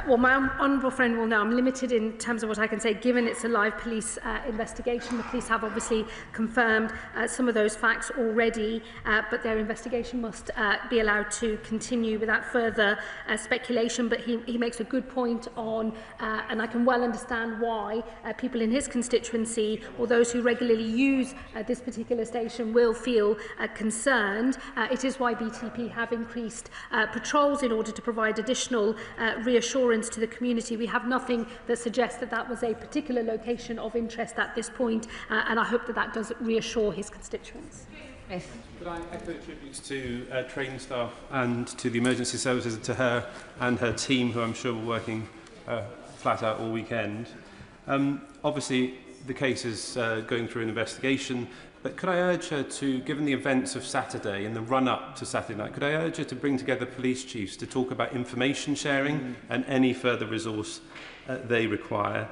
Well, my honourable friend will know I'm limited in terms of what I can say, given it's a live police investigation. The police have obviously confirmed some of those facts already, but their investigation must be allowed to continue without further speculation. But he makes a good point on, and I can well understand why people in his constituency or those who regularly use this particular station will feel concerned. It is why BTP have increased patrols in order to provide additional reassurance to the community. We have nothing that suggests that that was a particular location of interest at this point, and I hope that that does reassure his constituents. Could I echo tributes to train staff and to the emergency services, to her and her team, who I'm sure were working flat out all weekend. Obviously, the case is going through an investigation, but could I urge her to, given the events of Saturday and the run-up to Saturday night, could I urge her to bring together police chiefs to talk about information sharing and any further resource they require?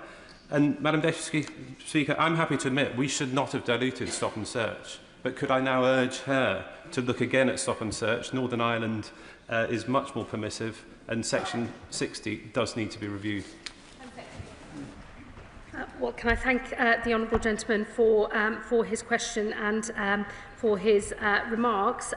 And, Madam Deputy Speaker, I'm happy to admit we should not have diluted stop and search, but could I now urge her to look again at stop and search? Northern Ireland is much more permissive, and Section 60 does need to be reviewed. Well, can I thank the honourable gentleman for his question and for his remarks.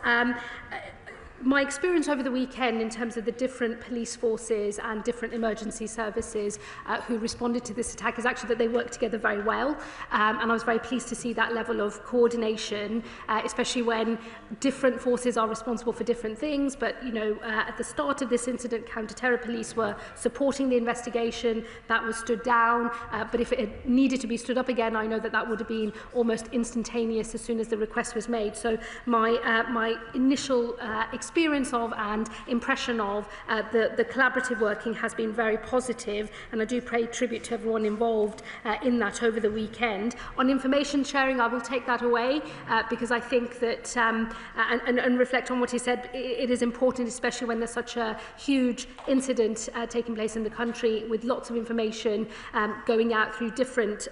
My experience over the weekend in terms of the different police forces and different emergency services who responded to this attack is actually that they work together very well, and I was very pleased to see that level of coordination, especially when different forces are responsible for different things. But you know, at the start of this incident, counter-terror police were supporting the investigation. That was stood down, but if it had needed to be stood up again, I know that that would have been almost instantaneous as soon as the request was made. So my initial experience of and impression of the collaborative working has been very positive, and I do pay tribute to everyone involved in that over the weekend. On information sharing, I will take that away because I think that, and reflect on what he said, it is important, especially when there's such a huge incident taking place in the country with lots of information going out through different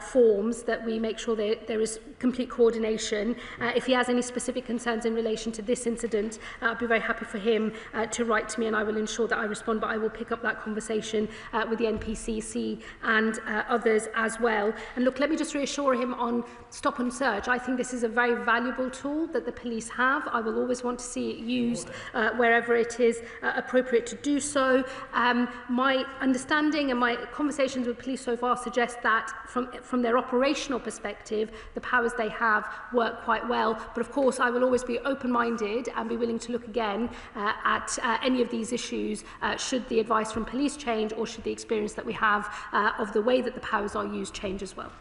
forms, that we make sure that there is complete coordination. If he has any specific concerns in relation to this incident, I'd be very happy for him to write to me, and I will ensure that I respond, but I will pick up that conversation with the NPCC and others as well. And look, let me just reassure him on stop and search. I think this is a very valuable tool that the police have. I will always want to see it used wherever it is appropriate to do so. My understanding and my conversations with police so far suggest that from their operational perspective, the powers they have work quite well. But of course, I will always be open-minded and be willing to look again at any of these issues should the advice from police change, or should the experience that we have of the way that the powers are used change as well.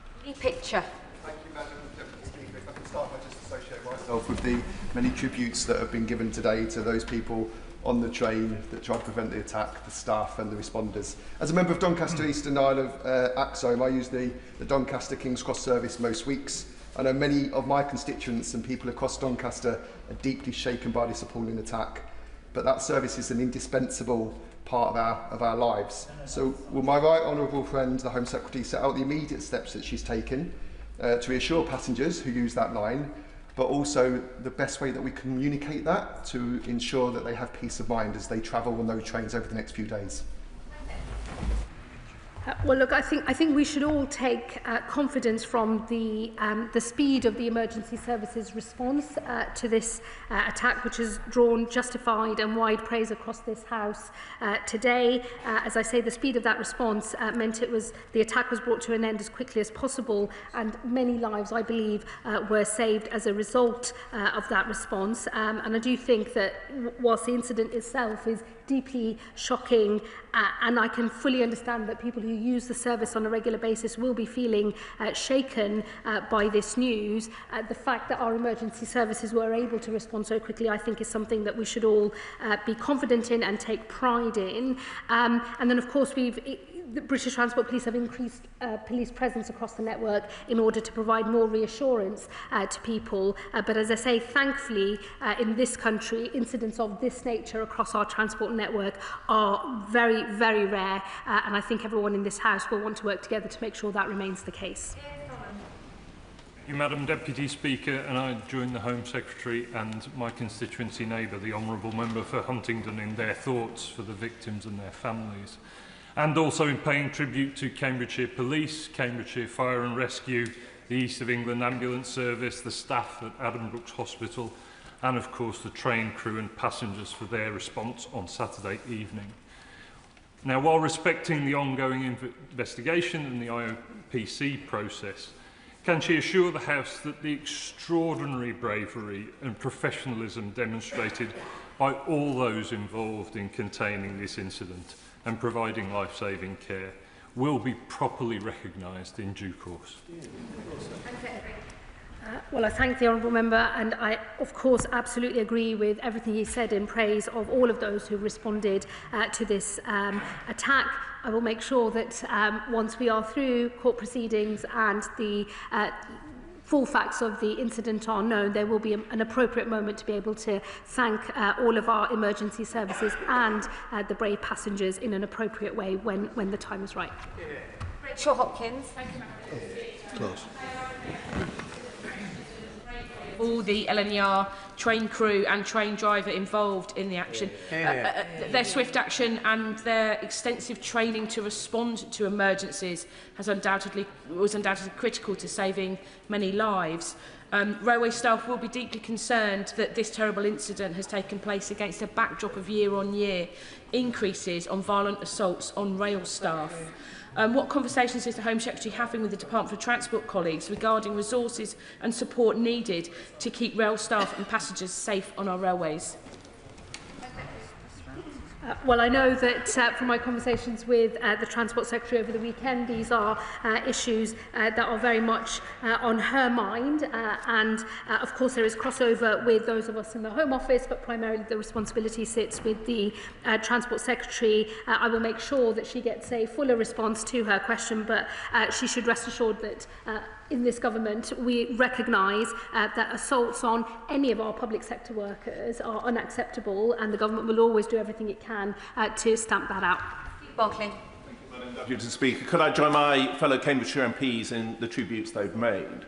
Picture. Thank you, Madam Deputy Speaker. If I can start by just associating myself with the many tributes that have been given today to those people on the train that tried to prevent the attack, the staff and the responders. As a member of Doncaster East and Isle of Axholme, I use the Doncaster King's Cross service most weeks. I know many of my constituents and people across Doncaster are deeply shaken by this appalling attack, but that service is an indispensable part of our lives. So will my right honourable friend, the Home Secretary, set out the immediate steps that she's taken to reassure passengers who use that line, but also the best way that we communicate that to ensure that they have peace of mind as they travel on those trains over the next few days? Well, look, I think we should all take confidence from the speed of the emergency services response to this attack, which has drawn justified and wide praise across this House today. As I say, the speed of that response meant the attack was brought to an end as quickly as possible, and many lives, I believe, were saved as a result of that response. And I do think that whilst the incident itself is deeply shocking, and I can fully understand that people who use the service on a regular basis will be feeling shaken by this news, the fact that our emergency services were able to respond so quickly, I think, is something that we should all be confident in and take pride in. And then, of course, the British Transport Police have increased police presence across the network in order to provide more reassurance to people. But as I say, thankfully, in this country, incidents of this nature across our transport network are very, very rare. And I think everyone in this House will want to work together to make sure that remains the case. Madam Deputy Speaker, and I join the Home Secretary and my constituency neighbour, the Honourable Member for Huntingdon, in their thoughts for the victims and their families, and also in paying tribute to Cambridgeshire Police, Cambridgeshire Fire and Rescue, the East of England Ambulance Service, the staff at Adam Brooks Hospital, and of course the train crew and passengers for their response on Saturday evening. Now, while respecting the ongoing investigation and the IOPC process, can she assure the House that the extraordinary bravery and professionalism demonstrated by all those involved in containing this incident and providing life-saving care will be properly recognised in due course? Well, I thank the Honourable Member, and I, of course, absolutely agree with everything he said in praise of all of those who responded to this attack. I will make sure that once we are through court proceedings and the full facts of the incident are known, there will be an appropriate moment to be able to thank all of our emergency services and the brave passengers in an appropriate way when the time is right. Rachel Hopkins. Thank you, Close. All the LNER train crew and train driver involved in the action. Their swift action and their extensive training to respond to emergencies was undoubtedly critical to saving many lives. Railway staff will be deeply concerned that this terrible incident has taken place against a backdrop of year-on-year increases on violent assaults on rail staff. What conversations is the Home Secretary having with the Department for Transport colleagues regarding resources and support needed to keep rail staff and passengers safe on our railways? Well, I know that from my conversations with the Transport Secretary over the weekend, these are issues that are very much on her mind. And of course, there is crossover with those of us in the Home Office, but primarily the responsibility sits with the Transport Secretary. I will make sure that she gets a fuller response to her question, but she should rest assured that in this government, we recognise that assaults on any of our public sector workers are unacceptable, and the government will always do everything it can to stamp that out. Barclay. Madam Deputy Speaker, could I join my fellow Cambridgeshire MPs in the tributes they've made?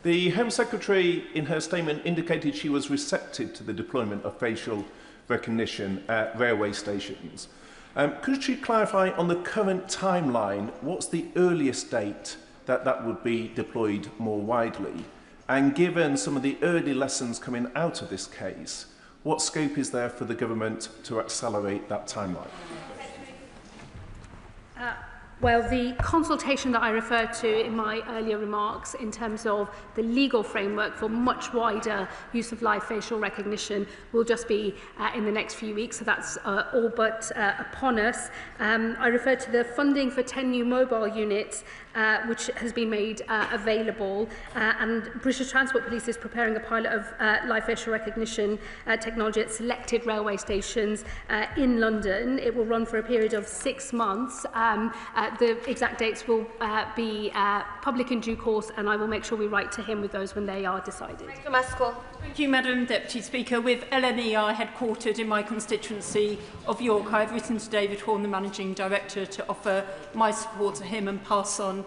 The Home Secretary, in her statement, indicated she was receptive to the deployment of facial recognition at railway stations. Could she clarify on the current timeline, what's the earliest date that would be deployed more widely? And given some of the early lessons coming out of this case, what scope is there for the government to accelerate that timeline? Well, the consultation that I referred to in my earlier remarks in terms of the legal framework for much wider use of live facial recognition will just be in the next few weeks, so that's all but upon us. I referred to the funding for 10 new mobile units which has been made available, and British Transport Police is preparing a pilot of live facial recognition technology at selected railway stations in London. It will run for a period of 6 months. The exact dates will be public in due course, and I will make sure we write to him with those when they are decided. Thank you, Madam Deputy Speaker. With LNER headquartered in my constituency of York, I have written to David Horn, the Managing Director, to offer my support to him and pass on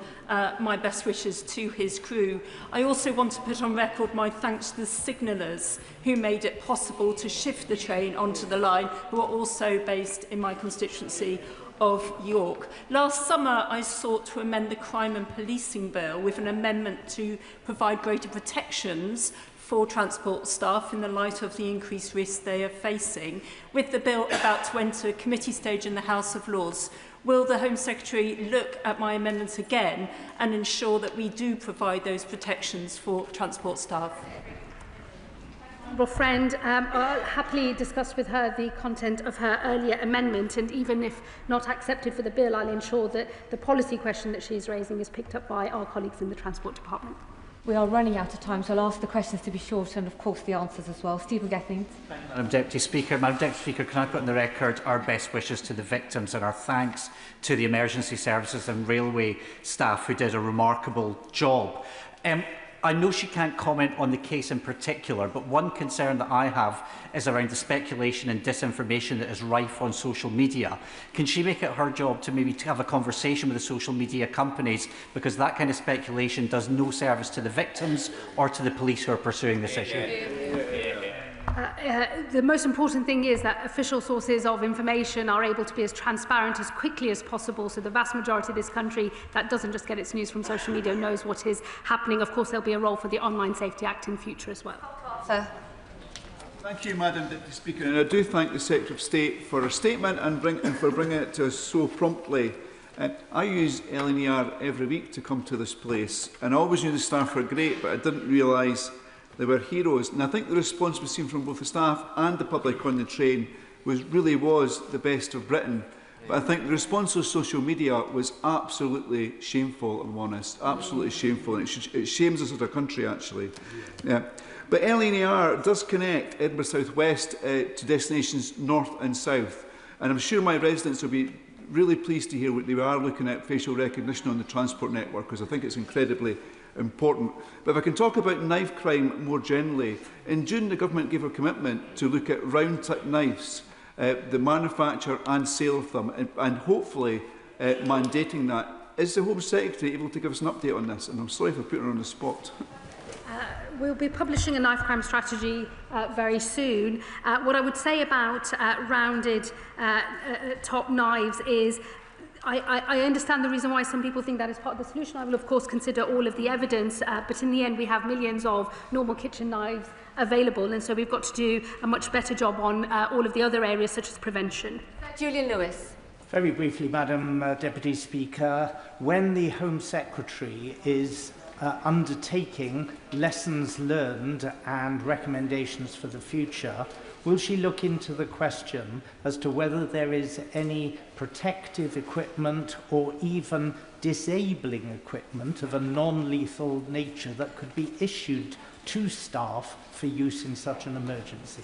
my best wishes to his crew. I also want to put on record my thanks to the signallers who made it possible to shift the train onto the line, who are also based in my constituency of York. Last summer, I sought to amend the Crime and Policing Bill with an amendment to provide greater protections for transport staff in the light of the increased risks they are facing. With the bill about to enter committee stage in the House of Lords, will the Home Secretary look at my amendments again and ensure that we do provide those protections for transport staff? Friend, I'll happily discuss with her the content of her earlier amendment, and even if not accepted for the bill, I'll ensure that the policy question that she's raising is picked up by our colleagues in the Transport Department. We are running out of time, so I'll ask the questions to be short and, of course, the answers as well. Stephen Gethings. Madam Deputy Speaker, can I put on the record our best wishes to the victims and our thanks to the emergency services and railway staff who did a remarkable job. I know she can't comment on the case in particular, but one concern that I have is around the speculation and disinformation that is rife on social media. Can she make it her job to maybe have a conversation with the social media companies, because that kind of speculation does no service to the victims or to the police who are pursuing this issue? The most important thing is that official sources of information are able to be as transparent as quickly as possible, so the vast majority of this country that doesn't just get its news from social media knows what is happening. Of course, there'll be a role for the Online Safety Act in future as well. Sir. Thank you, Madam Deputy Speaker, and I do thank the Secretary of State for her statement and for bringing it to us so promptly. I use LNER every week to come to this place, and I always knew the staff were great, but I didn't realise they were heroes. And I think the response we've seen from both the staff and the public on the train really was the best of Britain. But I think the response of social media was absolutely shameful, if I'm honest. Absolutely shameful. And it shames us as a country, actually. Yeah. But LNER does connect Edinburgh South West to destinations north and south. And I'm sure my residents will be really pleased to hear what they are looking at facial recognition on the transport network, because I think it's incredibly important. But if I can talk about knife crime more generally, in June the government gave a commitment to look at round-tip knives, the manufacture and sale of them, and hopefully mandating that. Is the Home Secretary able to give us an update on this? And I'm sorry for putting her on the spot. We'll be publishing a knife crime strategy very soon. What I would say about rounded top knives is I understand the reason why some people think that is part of the solution. I will, of course, consider all of the evidence, but in the end, we have millions of normal kitchen knives available, and so we've got to do a much better job on all of the other areas, such as prevention. Julian Lewis. Very briefly, Madam Deputy Speaker, when the Home Secretary is undertaking lessons learned and recommendations for the future, will she look into the question as to whether there is any protective equipment or even disabling equipment of a non-lethal nature that could be issued to staff for use in such an emergency?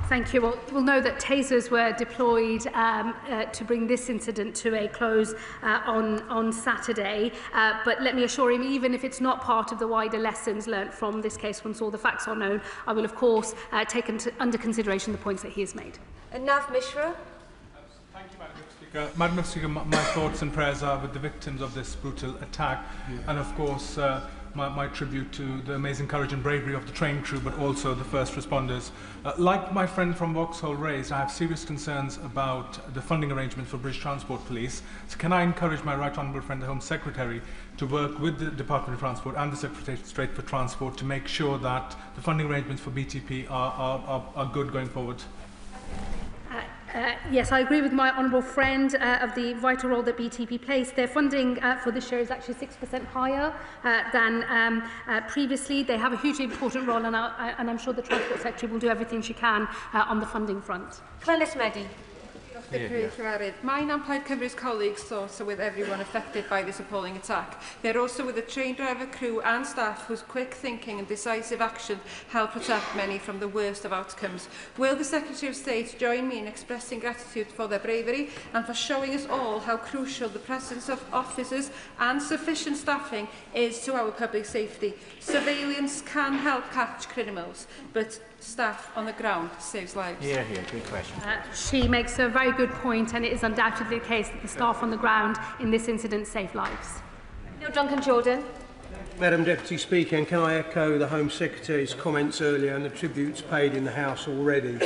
Thank you. Well, we'll know that tasers were deployed to bring this incident to a close on Saturday. But let me assure him, even if it's not part of the wider lessons learnt from this case, once all the facts are known, I will, of course, take under consideration the points that he has made. Nav Mishra. Thank you, Madam Speaker. Madam Speaker, my thoughts and prayers are with the victims of this brutal attack, and of course my tribute to the amazing courage and bravery of the train crew, but also the first responders. Like my friend from Vauxhall raised, I have serious concerns about the funding arrangements for British Transport Police. So can I encourage my right honourable friend, the Home Secretary, to work with the Department of Transport and the Secretary of State for Transport to make sure that the funding arrangements for BTP are good going forward? Yes, I agree with my honourable friend of the vital role that BTP plays. Their funding for this year is actually 6% higher than previously. They have a hugely important role, and I'm sure the Transport Secretary will do everything she can on the funding front. Clennis Meddy. Mine and Plaid Cymru's colleagues' thoughts are with everyone affected by this appalling attack. They're also with the train driver, crew and staff whose quick thinking and decisive action helped protect many from the worst of outcomes. Will the Secretary of State join me in expressing gratitude for their bravery and for showing us all how crucial the presence of officers and sufficient staffing is to our public safety? Surveillance can help catch criminals, but staff on the ground saves lives. Here, good question. She makes a very good point, and it is undoubtedly the case that the staff on the ground in this incident saved lives. Neil Duncan-Jordan. Madam Deputy Speaker, and can I echo the Home Secretary's comments earlier and the tributes paid in the House already.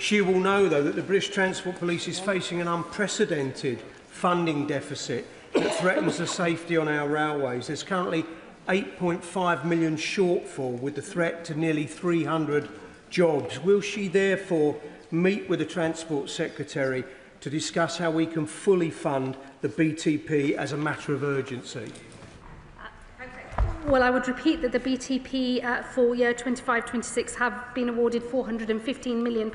She will know, though, that the British Transport Police is facing an unprecedented funding deficit that threatens the safety on our railways. There's currently 8.5 million shortfall, with the threat to nearly 300 jobs. Will she therefore meet with the Transport Secretary to discuss how we can fully fund the BTP as a matter of urgency? Well, I would repeat that the BTP for year 25-26 have been awarded £415 million,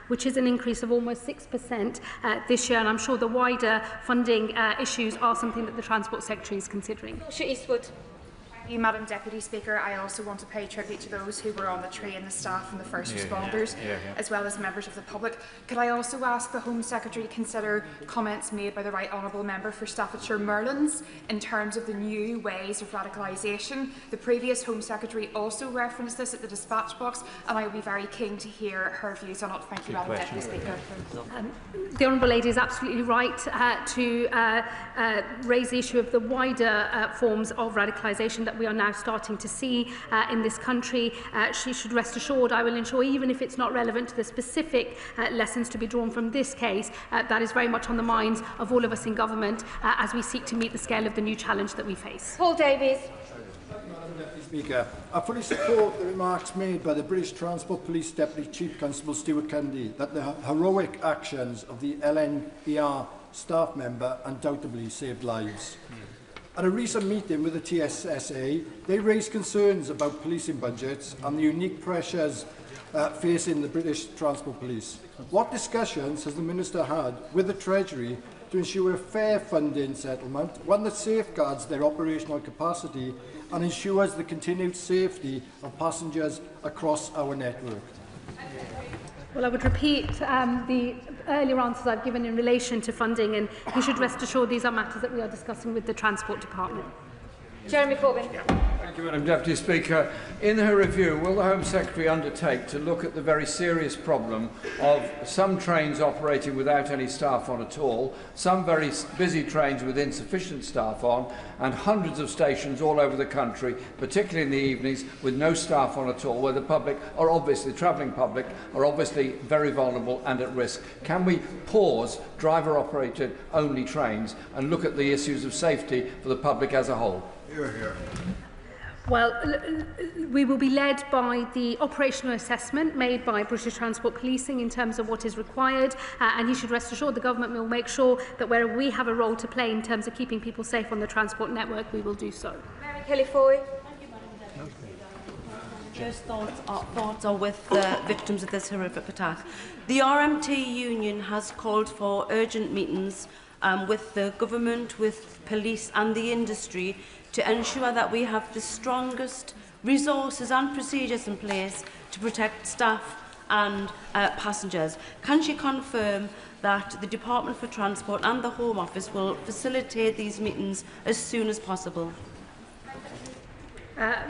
which is an increase of almost 6% this year, and I'm sure the wider funding issues are something that the Transport Secretary is considering. Eastwood. Madam Deputy Speaker. I also want to pay tribute to those who were on the train, the staff and the first responders, as well as members of the public. Could I also ask the Home Secretary to consider comments made by the Right Honourable Member for Staffordshire Merlins in terms of the new ways of radicalisation? The previous Home Secretary also referenced this at the dispatch box, and I will be very keen to hear her views on it. Thank you, Madam Deputy Speaker. The Honourable Lady is absolutely right to raise the issue of the wider forms of radicalisation that we are now starting to see in this country. She should rest assured I will ensure, even if it's not relevant to the specific lessons to be drawn from this case, that is very much on the minds of all of us in government as we seek to meet the scale of the new challenge that we face. Paul Davies. Madam Deputy Speaker, I fully support the remarks made by the British Transport Police Deputy Chief Constable Stuart Cundy that the heroic actions of the LNER staff member undoubtedly saved lives. At a recent meeting with the TSSA, they raised concerns about policing budgets and the unique pressures facing the British Transport Police. What discussions has the Minister had with the Treasury to ensure a fair funding settlement, one that safeguards their operational capacity and ensures the continued safety of passengers across our network? Well, I would repeat the earlier answers I've given in relation to funding, and you should rest assured these are matters that we are discussing with the Transport Department. Jeremy Corbyn. Thank you, Madam Deputy Speaker. In her review, will the Home Secretary undertake to look at the very serious problem of some trains operating without any staff on at all, some very busy trains with insufficient staff on, and hundreds of stations all over the country, particularly in the evenings, with no staff on at all, where the public are obviously, travelling public, are obviously very vulnerable and at risk? Can we pause driver-operated only trains and look at the issues of safety for the public as a whole? Well, we will be led by the operational assessment made by British Transport Policing in terms of what is required, and he should rest assured the government will make sure that where we have a role to play in terms of keeping people safe on the transport network, we will do so. Mary Kelly-Foy. First thoughts are with the victims of this horrific attack. The RMT union has called for urgent meetings with the government, with police and the industry to ensure that we have the strongest resources and procedures in place to protect staff and passengers. Can she confirm that the Department for Transport and the Home Office will facilitate these meetings as soon as possible?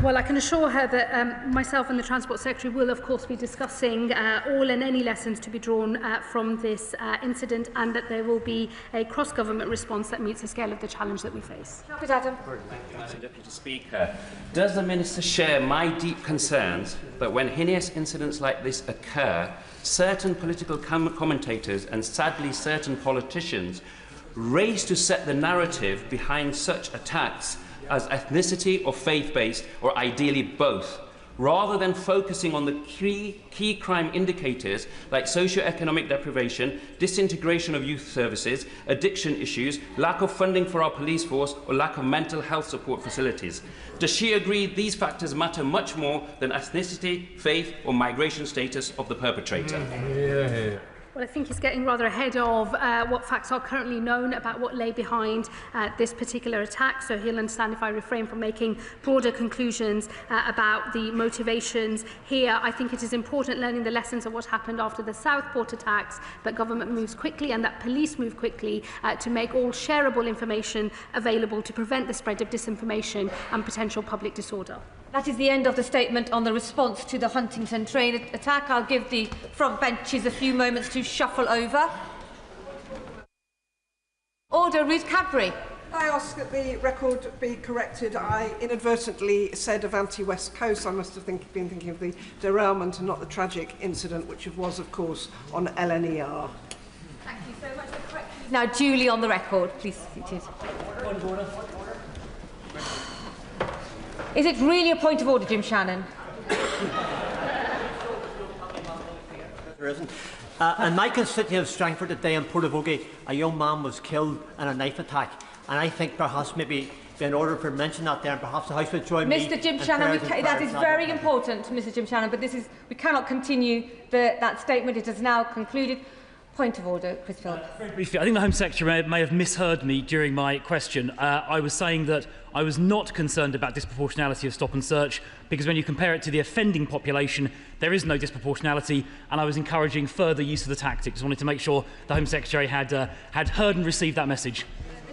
Well, I can assure her that myself and the Transport Secretary will, of course, be discussing all and any lessons to be drawn from this incident, and that there will be a cross-government response that meets the scale of the challenge that we face. Adam. Madam Deputy Speaker, does the Minister share my deep concerns that when heinous incidents like this occur, certain political commentators and sadly certain politicians race to set the narrative behind such attacks as ethnicity or faith-based, or ideally both, rather than focusing on the key crime indicators like socio-economic deprivation, disintegration of youth services, addiction issues, lack of funding for our police force, or lack of mental health support facilities? Does she agree these factors matter much more than ethnicity, faith, or migration status of the perpetrator? Well, I think he's getting rather ahead of what facts are currently known about what lay behind this particular attack, so he'll understand if I refrain from making broader conclusions about the motivations here. I think it is important, learning the lessons of what happened after the Southport attacks, that government moves quickly and that police move quickly to make all shareable information available to prevent the spread of disinformation and potential public disorder. That is the end of the statement on the response to the Huntingdon train attack. I'll give the front benches a few moments to shuffle over. Order, Ruth Cadbury. I ask that the record be corrected. I inadvertently said Avanti West Coast. I must have been thinking of the derailment and not the tragic incident, which was, of course, on LNER. Thank you so much for correcting. Now duly on the record. Please seated. Is it really a point of order, Jim Shannon? There isn't. In my constituency of Strangford today in Portavogie, a young man was killed in a knife attack. And I think perhaps maybe in order for mention that there, and perhaps the House would join me. Mr. Jim Shannon, that is very important, Mr. Jim Shannon, but we cannot continue that statement. It is now concluded. Point of order, Chris Phillips. Very briefly, I think the Home Secretary may have misheard me during my question. I was saying that I was not concerned about disproportionality of stop and search, because when you compare it to the offending population, there is no disproportionality, and I was encouraging further use of the tactics. I wanted to make sure the Home Secretary had heard and received that message.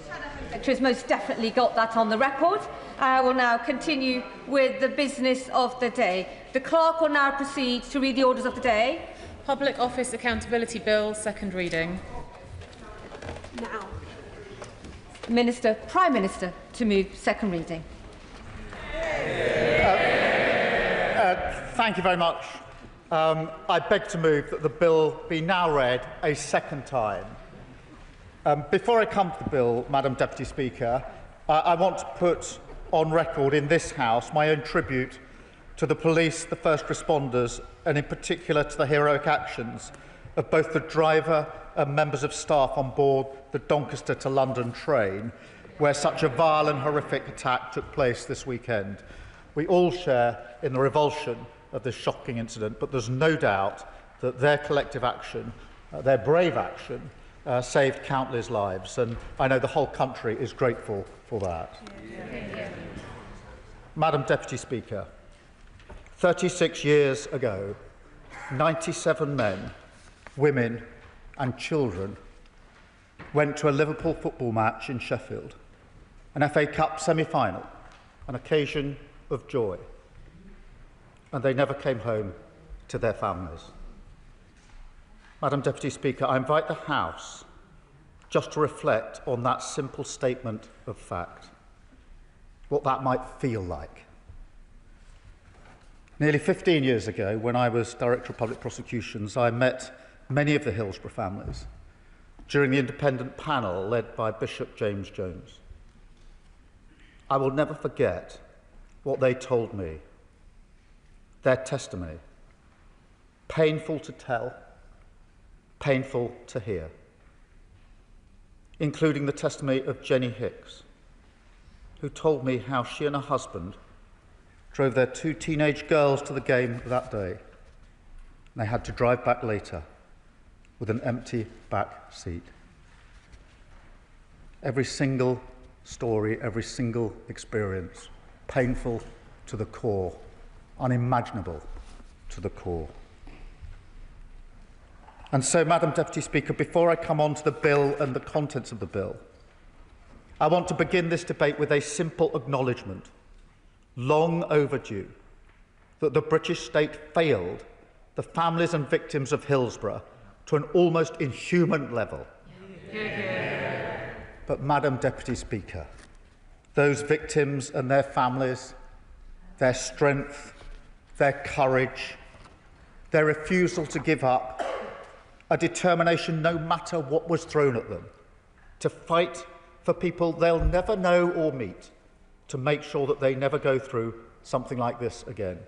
The Home Secretary has most definitely got that on the record. I will now continue with the business of the day. The Clerk will now proceed to read the orders of the day. Public Office Accountability Bill, second reading. Now, Prime Minister to move second reading. Thank you very much. I beg to move that the bill be now read a second time. Before I come to the bill, Madam Deputy Speaker, I want to put on record in this House my own tribute to the police, the first responders, and in particular to the heroic actions of both the driver and members of staff on board the Doncaster to London train, where such a vile and horrific attack took place this weekend. We all share in the revulsion of this shocking incident, but there's no doubt that their collective action, their brave action, saved countless lives, and I know the whole country is grateful for that. Madam Deputy Speaker, 36 years ago, 97 men, women and children went to a Liverpool football match in Sheffield, an FA Cup semi-final, an occasion of joy, and they never came home to their families. Madam Deputy Speaker, I invite the House just to reflect on that simple statement of fact, what that might feel like. Nearly 15 years ago, when I was Director of Public Prosecutions, I met many of the Hillsborough families during the independent panel led by Bishop James Jones. I will never forget what they told me, their testimony, painful to tell, painful to hear, including the testimony of Jenny Hicks, who told me how she and her husband drove their 2 teenage girls to the game that day, and they had to drive back later with an empty back seat. Every single story, every single experience, painful to the core, unimaginable to the core. And so, Madam Deputy Speaker, before I come on to the bill and the contents of the bill, I want to begin this debate with a simple acknowledgement, long overdue, that the British state failed the families and victims of Hillsborough to an almost inhuman level. But, Madam Deputy Speaker, those victims and their families, their strength, their courage, their refusal to give up, a determination no matter what was thrown at them, to fight for people they'll never know or meet, to make sure that they never go through something like this again.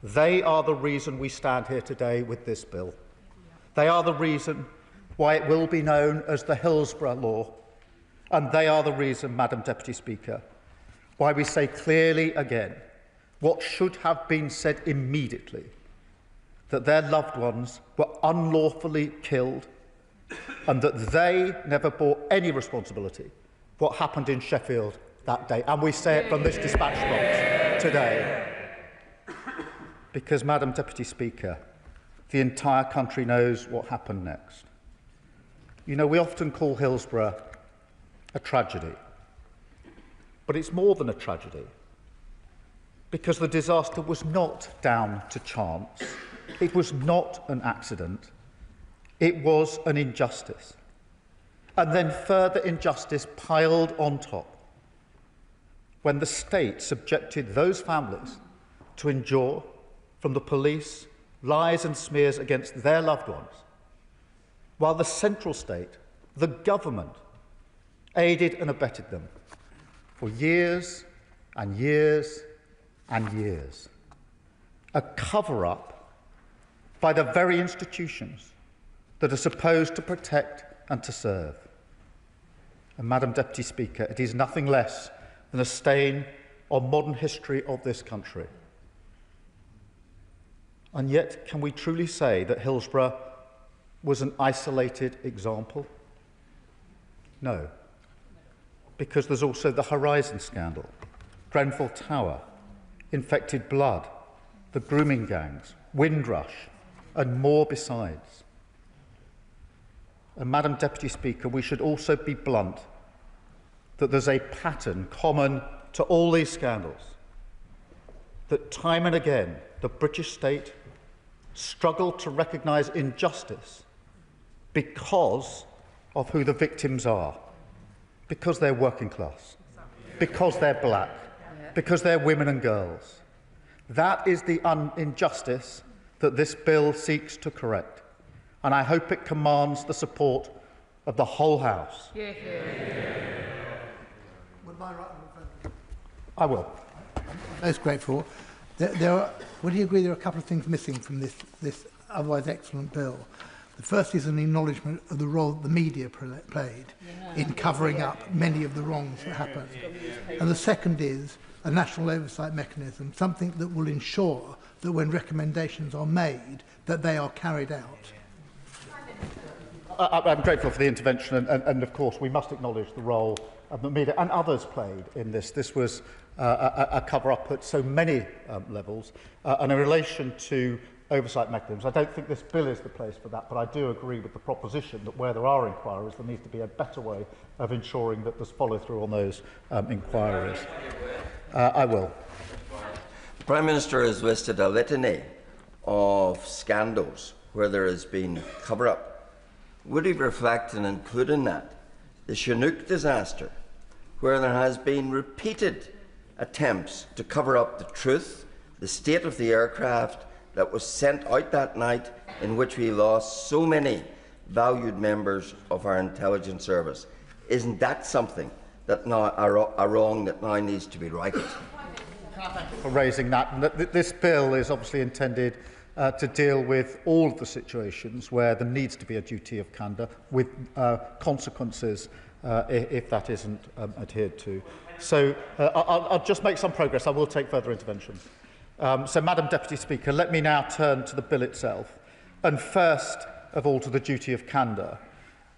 They are the reason we stand here today with this bill. They are the reason why it will be known as the Hillsborough Law, and they are the reason, Madam Deputy Speaker, why we say clearly again what should have been said immediately, that their loved ones were unlawfully killed and that they never bore any responsibility for what happened in Sheffield that day. And we say it from this dispatch box today. Because, Madam Deputy Speaker, the entire country knows what happened next. You know, we often call Hillsborough a tragedy, but it's more than a tragedy, because the disaster was not down to chance. It was not an accident. It was an injustice. And then further injustice piled on top when the state subjected those families to endure from the police lies and smears against their loved ones, while the central state, the government, aided and abetted them for years and years and years. A cover-up by the very institutions that are supposed to protect and to serve. And, Madam Deputy Speaker, it is nothing less than a stain on modern history of this country. And yet, can we truly say that Hillsborough was an isolated example? No. Because there's also the Horizon scandal, Grenfell Tower, infected blood, the grooming gangs, Windrush, and more besides. And Madam Deputy Speaker, we should also be blunt that there's a pattern common to all these scandals, that time and again the British state struggled to recognise injustice because of who the victims are, because they're working class, because they're black, because they're women and girls. That is the injustice that this bill seeks to correct, and I hope it commands the support of the whole House. Yeah. I will. Most grateful. Would you agree there are a couple of things missing from this otherwise excellent bill? The first is an acknowledgement of the role that the media played in covering up many of the wrongs that happened. And the second is a national oversight mechanism, something that will ensure that when recommendations are made, that they are carried out. I'm grateful for the intervention, and of course we must acknowledge the role of the media and others played in this. This was a cover-up at so many levels. And in relation to oversight mechanisms, I don't think this bill is the place for that, but I do agree with the proposition that where there are inquiries, there needs to be a better way of ensuring that there's follow-through on those inquiries. I will. The Prime Minister has listed a litany of scandals where there has been cover-up. Would he reflect and include in that the Chinook disaster, where there has been repeated attempts to cover up the truth, the state of the aircraft that was sent out that night, in which we lost so many valued members of our intelligence service? Isn't that something that now a wrong that now needs to be righted? For raising that. This bill is obviously intended to deal with all of the situations where there needs to be a duty of candour, with consequences if that isn't adhered to. So I'll just make some progress. I will take further interventions. So, Madam Deputy Speaker, let me now turn to the bill itself, and first of all to the duty of candour.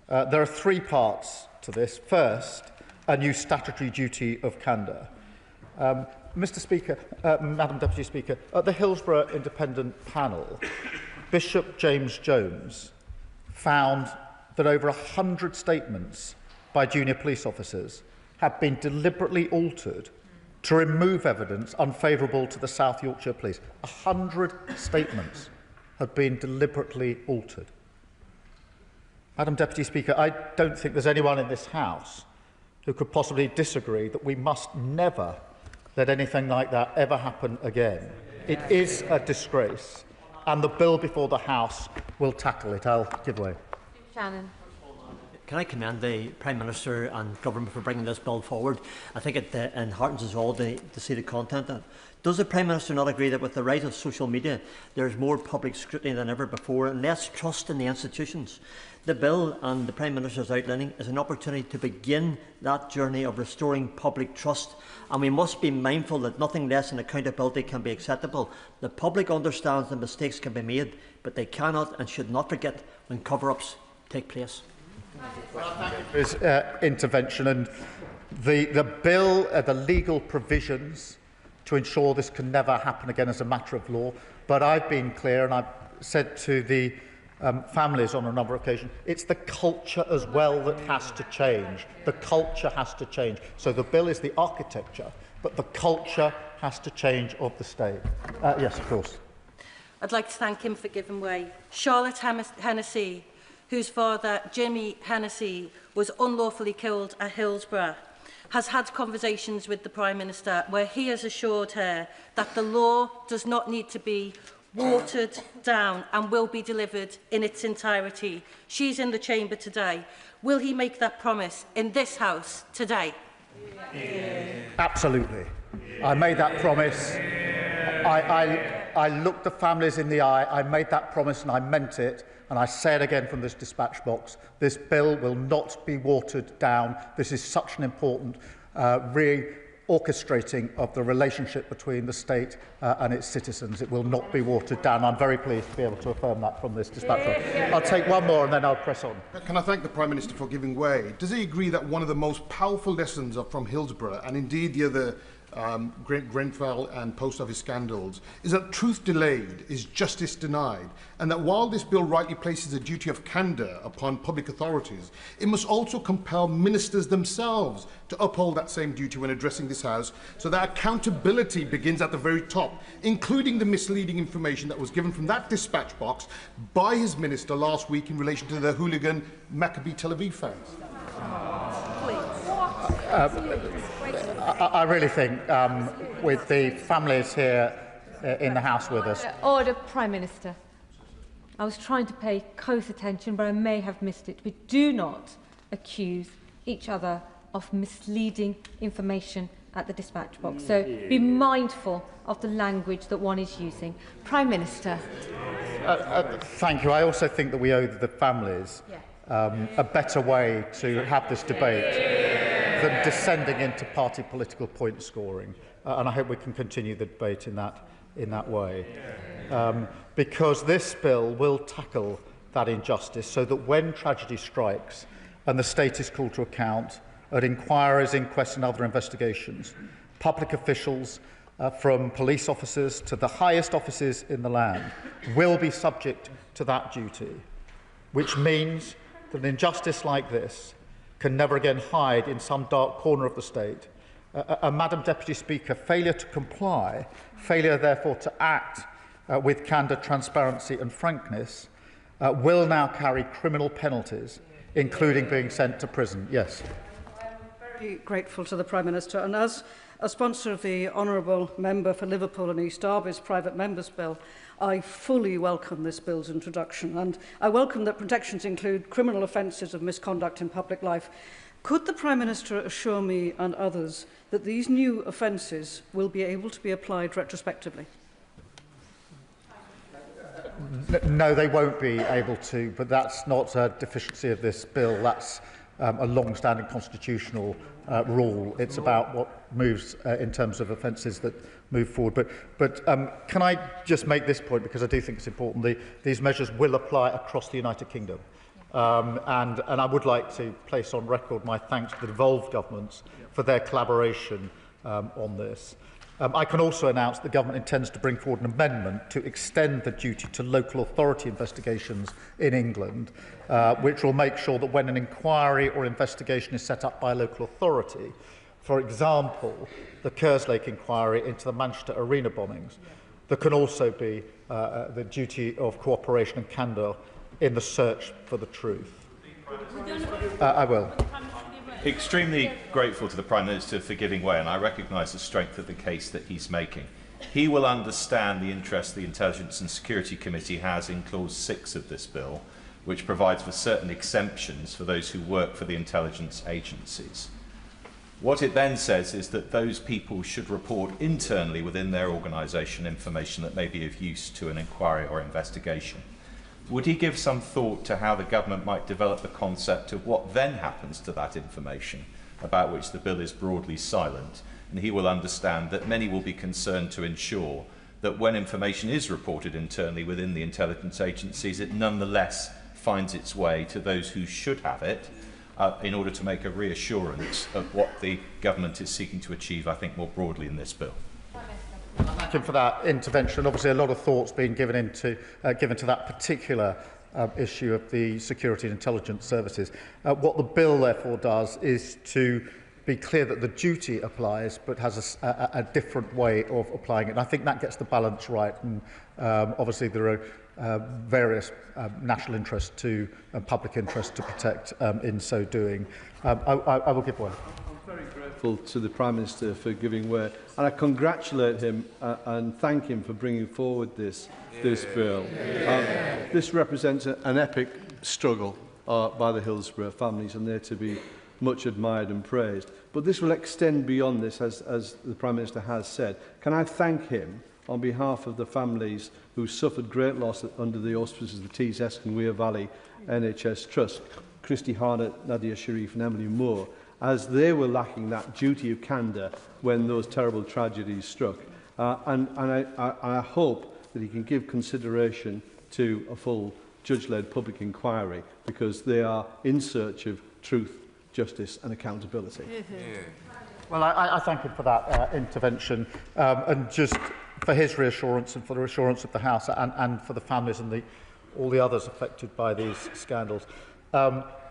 There are three parts to this. First, a new statutory duty of candour. Mr. Speaker, Madam Deputy Speaker, at the Hillsborough Independent Panel, Bishop James Jones found that over 100 statements by junior police officers have been deliberately altered to remove evidence unfavourable to the South Yorkshire Police. 100 statements have been deliberately altered. Madam Deputy Speaker, I don't think there's anyone in this House who could possibly disagree that we must never let anything like that ever happen again. It is a disgrace, and the bill before the House will tackle it. I'll give way. Shannon. Can I commend the Prime Minister and Government for bringing this bill forward? I think it enheartens us all to see the content of it. Does the Prime Minister not agree that with the rise of social media, there is more public scrutiny than ever before and less trust in the institutions? The bill and the Prime Minister's outlining is an opportunity to begin that journey of restoring public trust, and we must be mindful that nothing less than accountability can be acceptable. The public understands that mistakes can be made, but they cannot and should not forget when cover-ups take place. His intervention, and the bill, the legal provisions to ensure this can never happen again as a matter of law. But I've been clear, and I've said to the families on a number of occasions, it's the culture as well that has to change. The culture has to change. So the bill is the architecture, but the culture has to change of the state. Yes, of course. I'd like to thank him for giving way. Charlotte Hennessy, whose father, Jimmy Hennessy, was unlawfully killed at Hillsborough, has had conversations with the Prime Minister where he has assured her that the law does not need to be watered down and will be delivered in its entirety. She's in the chamber today. Will he make that promise in this House today? Absolutely. I made that promise. I looked the families in the eye. I made that promise and I meant it. And I say it again from this dispatch box, this bill will not be watered down. This is such an important orchestrating of the relationship between the state and its citizens. It will not be watered down. I'm very pleased to be able to affirm that from this dispatch. I'll take one more and then I'll press on. Can I thank the Prime Minister for giving way? Does he agree that one of the most powerful lessons from Hillsborough, and indeed the other Grenfell and post office scandals, is that truth delayed is justice denied, and that while this bill rightly places a duty of candour upon public authorities, it must also compel ministers themselves to uphold that same duty when addressing this House, so that accountability begins at the very top, including the misleading information that was given from that dispatch box by his minister last week in relation to the hooligan Maccabi Tel Aviv fans. I really think, with the families here in the House with us... Order, Prime Minister. I was trying to pay close attention, but I may have missed it. We do not accuse each other of misleading information at the dispatch box. So be mindful of the language that one is using. Prime Minister. Thank you. I also think that we owe the families a better way to have this debate than descending into party political point scoring, and I hope we can continue the debate in that way, because this bill will tackle that injustice, so that when tragedy strikes and the state is called to account at inquiries, inquests and other investigations, public officials, from police officers to the highest offices in the land, will be subject to that duty, which means that an injustice like this can never again hide in some dark corner of the state. Madam Deputy Speaker, failure to comply, failure therefore to act with candour, transparency and frankness, will now carry criminal penalties, including being sent to prison. Yes. I am very grateful to the Prime Minister, and as a sponsor of the Honourable Member for Liverpool and East Derby's Private Members Bill, I fully welcome this bill's introduction, and I welcome that protections include criminal offences of misconduct in public life. Could the Prime Minister assure me and others that these new offences will be able to be applied retrospectively? No, they won't be able to, but that's not a deficiency of this bill. That's a long-standing constitutional rule. It's about what moves in terms of offences that move forward. But can I just make this point, because I do think it's important. These measures will apply across the United Kingdom. And I would like to place on record my thanks to the devolved governments for their collaboration on this. I can also announce the government intends to bring forward an amendment to extend the duty to local authority investigations in England, which will make sure that when an inquiry or investigation is set up by a local authority, for example, the Kerslake inquiry into the Manchester Arena bombings, there can also be the duty of cooperation and candour in the search for the truth. I will. Extremely grateful to the Prime Minister for giving way, and I recognise the strength of the case that he's making. He will understand the interest the Intelligence and Security Committee has in Clause 6 of this bill, which provides for certain exemptions for those who work for the intelligence agencies. What it then says is that those people should report internally within their organisation information that may be of use to an inquiry or investigation. Would he give some thought to how the government might develop the concept of what then happens to that information, about which the bill is broadly silent? And he will understand that many will be concerned to ensure that when information is reported internally within the intelligence agencies, it nonetheless finds its way to those who should have it, in order to make a reassurance of what the government is seeking to achieve, I think, more broadly in this bill. Thank you for that intervention. Obviously, a lot of thought's been given to that particular issue of the security and intelligence services. What the bill, therefore, does is to be clear that the duty applies, but has a different way of applying it. And I think that gets the balance right. And obviously, there are various national interests and public interests to protect in so doing. I will give way. Very grateful to the Prime Minister for giving way, and I congratulate him and thank him for bringing forward this bill. This represents an epic struggle by the Hillsborough families, and they're to be much admired and praised. But this will extend beyond this, as the Prime Minister has said. Can I thank him on behalf of the families who suffered great loss under the auspices of the Tees Eskin Weir Valley NHS Trust, Christy Harnett, Nadia Sharif and Emily Moore, as they were lacking that duty of candour when those terrible tragedies struck. And I hope that he can give consideration to a full judge-led public inquiry, because they are in search of truth, justice and accountability. Well, I thank him for that intervention, and just for his reassurance and for the reassurance of the House and for the families and all the others affected by these scandals.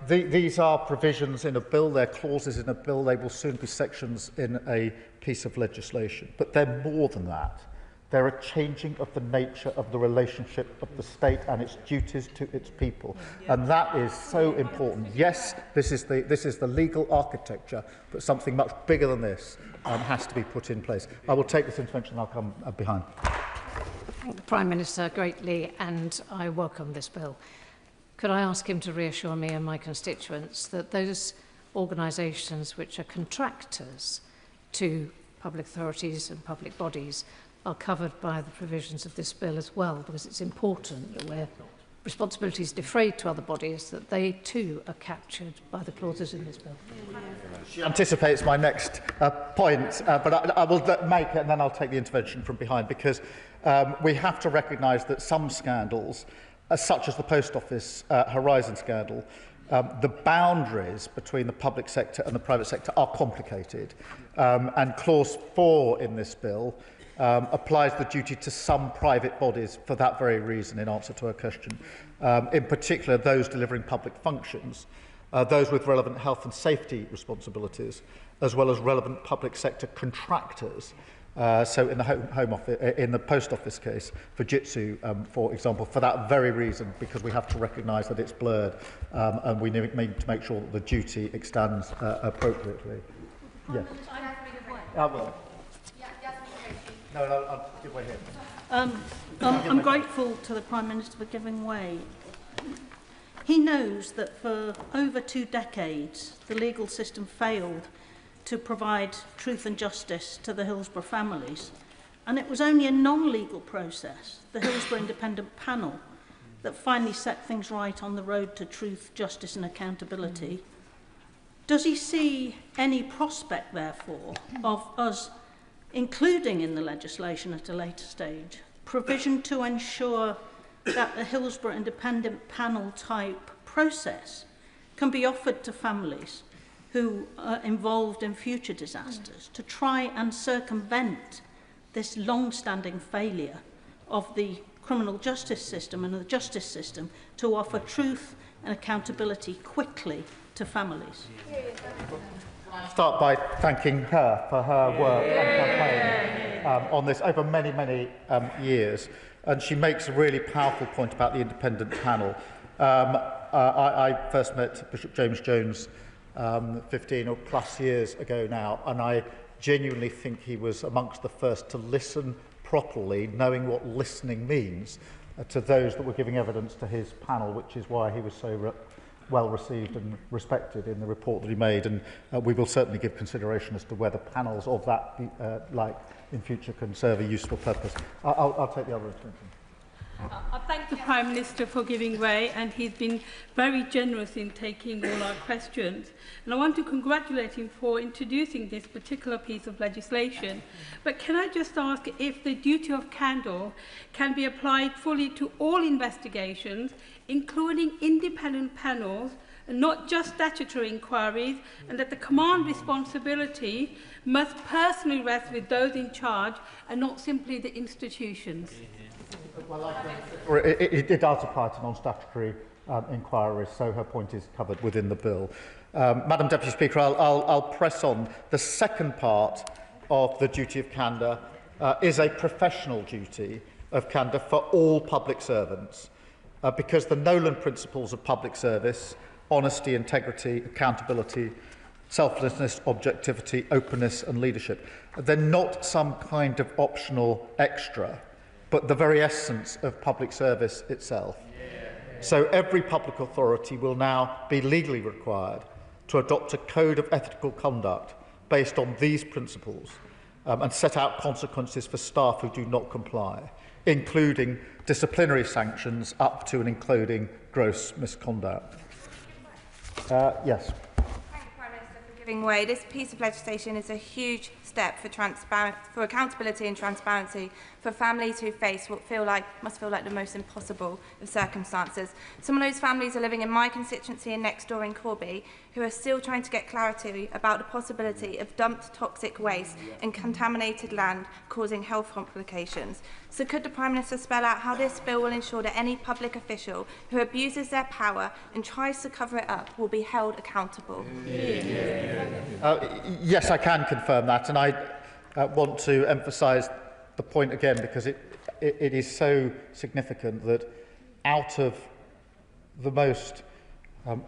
These are provisions in a bill, they're clauses in a bill, they will soon be sections in a piece of legislation. But they're more than that. They're a changing of the nature of the relationship of the state and its duties to its people. And that is so important. Yes, this is the legal architecture, but something much bigger than this has to be put in place. I will take this intervention and I'll come behind. I thank the Prime Minister greatly, and I welcome this bill. Could I ask him to reassure me and my constituents that those organisations which are contractors to public authorities and public bodies are covered by the provisions of this bill as well, because it's important that where responsibilities defrayed to other bodies, that they too are captured by the clauses in this bill. She anticipates my next point, but I will make it and then I'll take the intervention from behind, because we have to recognise that some scandals, such as the Post Office Horizon scandal, the boundaries between the public sector and the private sector are complicated. And Clause 4 in this bill applies the duty to some private bodies for that very reason, in answer to her question. In particular, those delivering public functions, those with relevant health and safety responsibilities, as well as relevant public sector contractors. So in the Home Office, in the Post Office case, for Jitsu, for example, for that very reason, because we have to recognise that it's blurred, and we need to make sure that the duty extends appropriately. Yes. I will. No, I'll give way here. I'm grateful to the Prime Minister for giving way. He knows that for over 2 decades, the legal system failed to provide truth and justice to the Hillsborough families. And it was only a non-legal process, the Hillsborough Independent Panel, that finally set things right on the road to truth, justice and accountability. Does he see any prospect, therefore, of us including in the legislation at a later stage provision to ensure that the Hillsborough Independent Panel type process can be offered to families who are involved in future disasters to try and circumvent this long-standing failure of the criminal justice system and the justice system to offer truth and accountability quickly to families? I'll start by thanking her for her work and campaign on this over many, many years. And she makes a really powerful point about the independent panel. I first met Bishop James Jones 15 or plus years ago now, and I genuinely think he was amongst the first to listen properly, knowing what listening means, to those that were giving evidence to his panel, which is why he was so well received and respected in the report that he made, and we will certainly give consideration as to whether panels of that like in future can serve a useful purpose. I'll take the other intervention. I thank the Prime Minister for giving way, and he's been very generous in taking all our questions. And I want to congratulate him for introducing this particular piece of legislation. But can I just ask if the duty of candour can be applied fully to all investigations, including independent panels, and not just statutory inquiries, and that the command responsibility must personally rest with those in charge and not simply the institutions? Well, it does apply to non-statutory inquiries, so her point is covered within the bill. Madam Deputy Speaker, I'll press on. The second part of the duty of candour is a professional duty of candour for all public servants, because the Nolan principles of public service, honesty, integrity, accountability, selflessness, objectivity, openness and leadership, they're not some kind of optional extra, but the very essence of public service itself. So every public authority will now be legally required to adopt a code of ethical conduct based on these principles and set out consequences for staff who do not comply, including disciplinary sanctions up to and including gross misconduct. Yes. Giving Way, this piece of legislation is a huge step for accountability and transparency for families who must feel like the most impossible of circumstances. Some of those families are living in my constituency and next door in Corby, who are still trying to get clarity about the possibility of dumped toxic waste and contaminated land causing health complications. So could the Prime Minister spell out how this bill will ensure that any public official who abuses their power and tries to cover it up will be held accountable? Yes, I can confirm that, and I want to emphasise the point again, because it is so significant that out of the most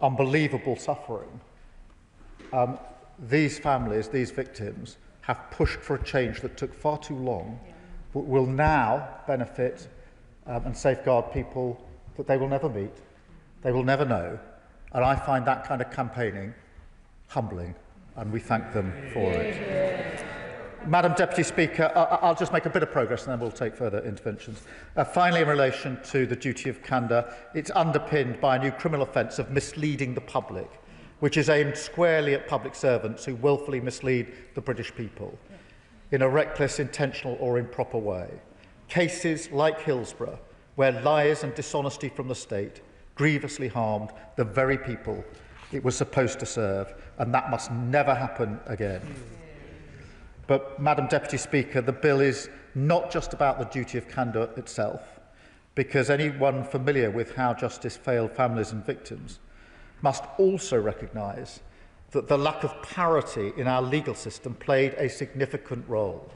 unbelievable suffering, these families, these victims, have pushed for a change that took far too long, but will now benefit and safeguard people that they will never meet, they will never know, and I find that kind of campaigning humbling, and we thank them for it. Madam Deputy Speaker, I'll just make a bit of progress and then we'll take further interventions. Finally, in relation to the duty of candour, it's underpinned by a new criminal offence of misleading the public, which is aimed squarely at public servants who willfully mislead the British people in a reckless, intentional or improper way. Cases like Hillsborough, where lies and dishonesty from the state grievously harmed the very people it was supposed to serve, and that must never happen again. But, Madam Deputy Speaker, the bill is not just about the duty of candour itself, because anyone familiar with how justice failed families and victims must also recognise that the lack of parity in our legal system played a significant role.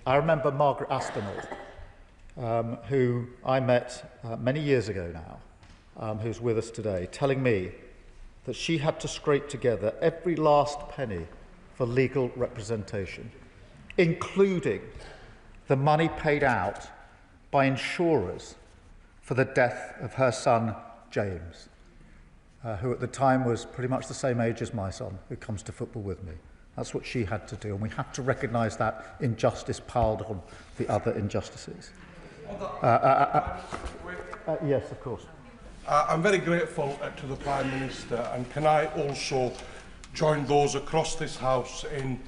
I remember Margaret Aspinall, who I met many years ago now, who's with us today, telling me that she had to scrape together every last penny for legal representation, including the money paid out by insurers for the death of her son, James, who at the time was pretty much the same age as my son, who comes to football with me. That's what she had to do, and we have to recognise that injustice piled on the other injustices. Yes, of course. I'm very grateful to the Prime Minister, and can I also join those across this House in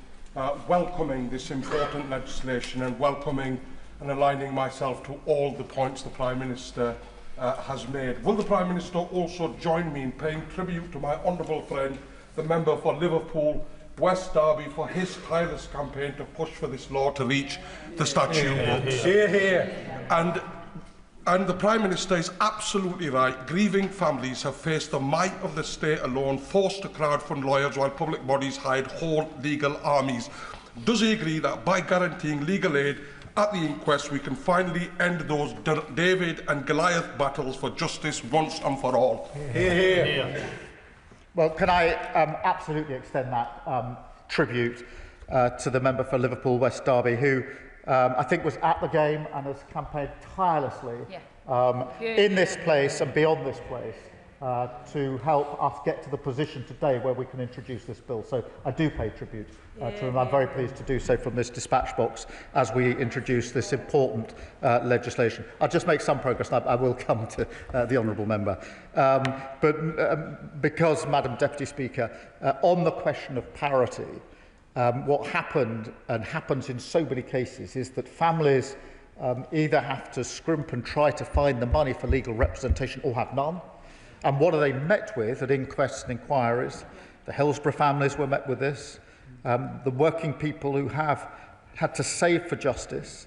welcoming this important legislation and welcoming and aligning myself to all the points the Prime Minister has made. Will the Prime Minister also join me in paying tribute to my honourable friend, the member for Liverpool West Derby, for his tireless campaign to push for this law to reach the statute books? Hear, hear. And the Prime Minister is absolutely right. Grieving families have faced the might of the state alone, forced to crowdfund lawyers while public bodies hired whole legal armies. Does he agree that by guaranteeing legal aid at the inquest we can finally end those David and Goliath battles for justice once and for all? Hear, hear. Well, can I absolutely extend that tribute to the member for Liverpool West Derby, who I think was at the game and has campaigned tirelessly in this place and beyond this place to help us get to the position today where we can introduce this bill. So I do pay tribute to him. I'm very pleased to do so from this dispatch box as we introduce this important legislation. I'll just make some progress and I will come to the honourable member. Because, Madam Deputy Speaker, on the question of parity, what happened and happens in so many cases is that families either have to scrimp and try to find the money for legal representation or have none. And what are they met with at inquests and inquiries? The Hillsborough families were met with this. The working people who have had to save for justice,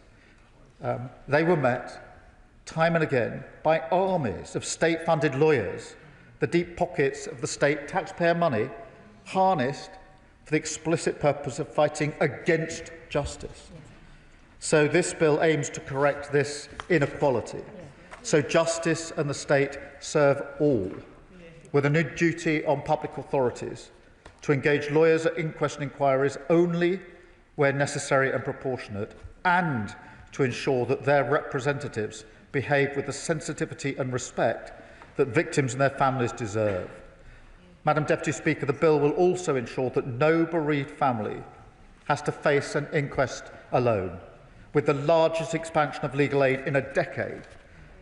they were met time and again by armies of state-funded lawyers, the deep pockets of the state taxpayer money harnessed for the explicit purpose of fighting against justice. So this bill aims to correct this inequality. So justice and the state serve all, with a new duty on public authorities to engage lawyers at inquest and inquiries only where necessary and proportionate, and to ensure that their representatives behave with the sensitivity and respect that victims and their families deserve. Madam Deputy Speaker, the bill will also ensure that no bereaved family has to face an inquest alone, with the largest expansion of legal aid in a decade,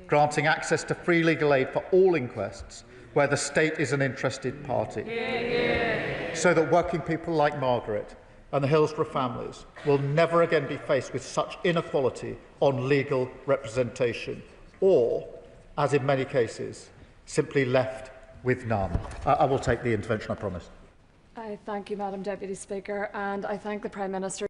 granting access to free legal aid for all inquests where the state is an interested party. so that working people like Margaret and the Hillsborough families will never again be faced with such inequality on legal representation, or, as in many cases, simply left with none. I will take the intervention, I promise. I thank you, Madam Deputy Speaker, and I thank the Prime Minister.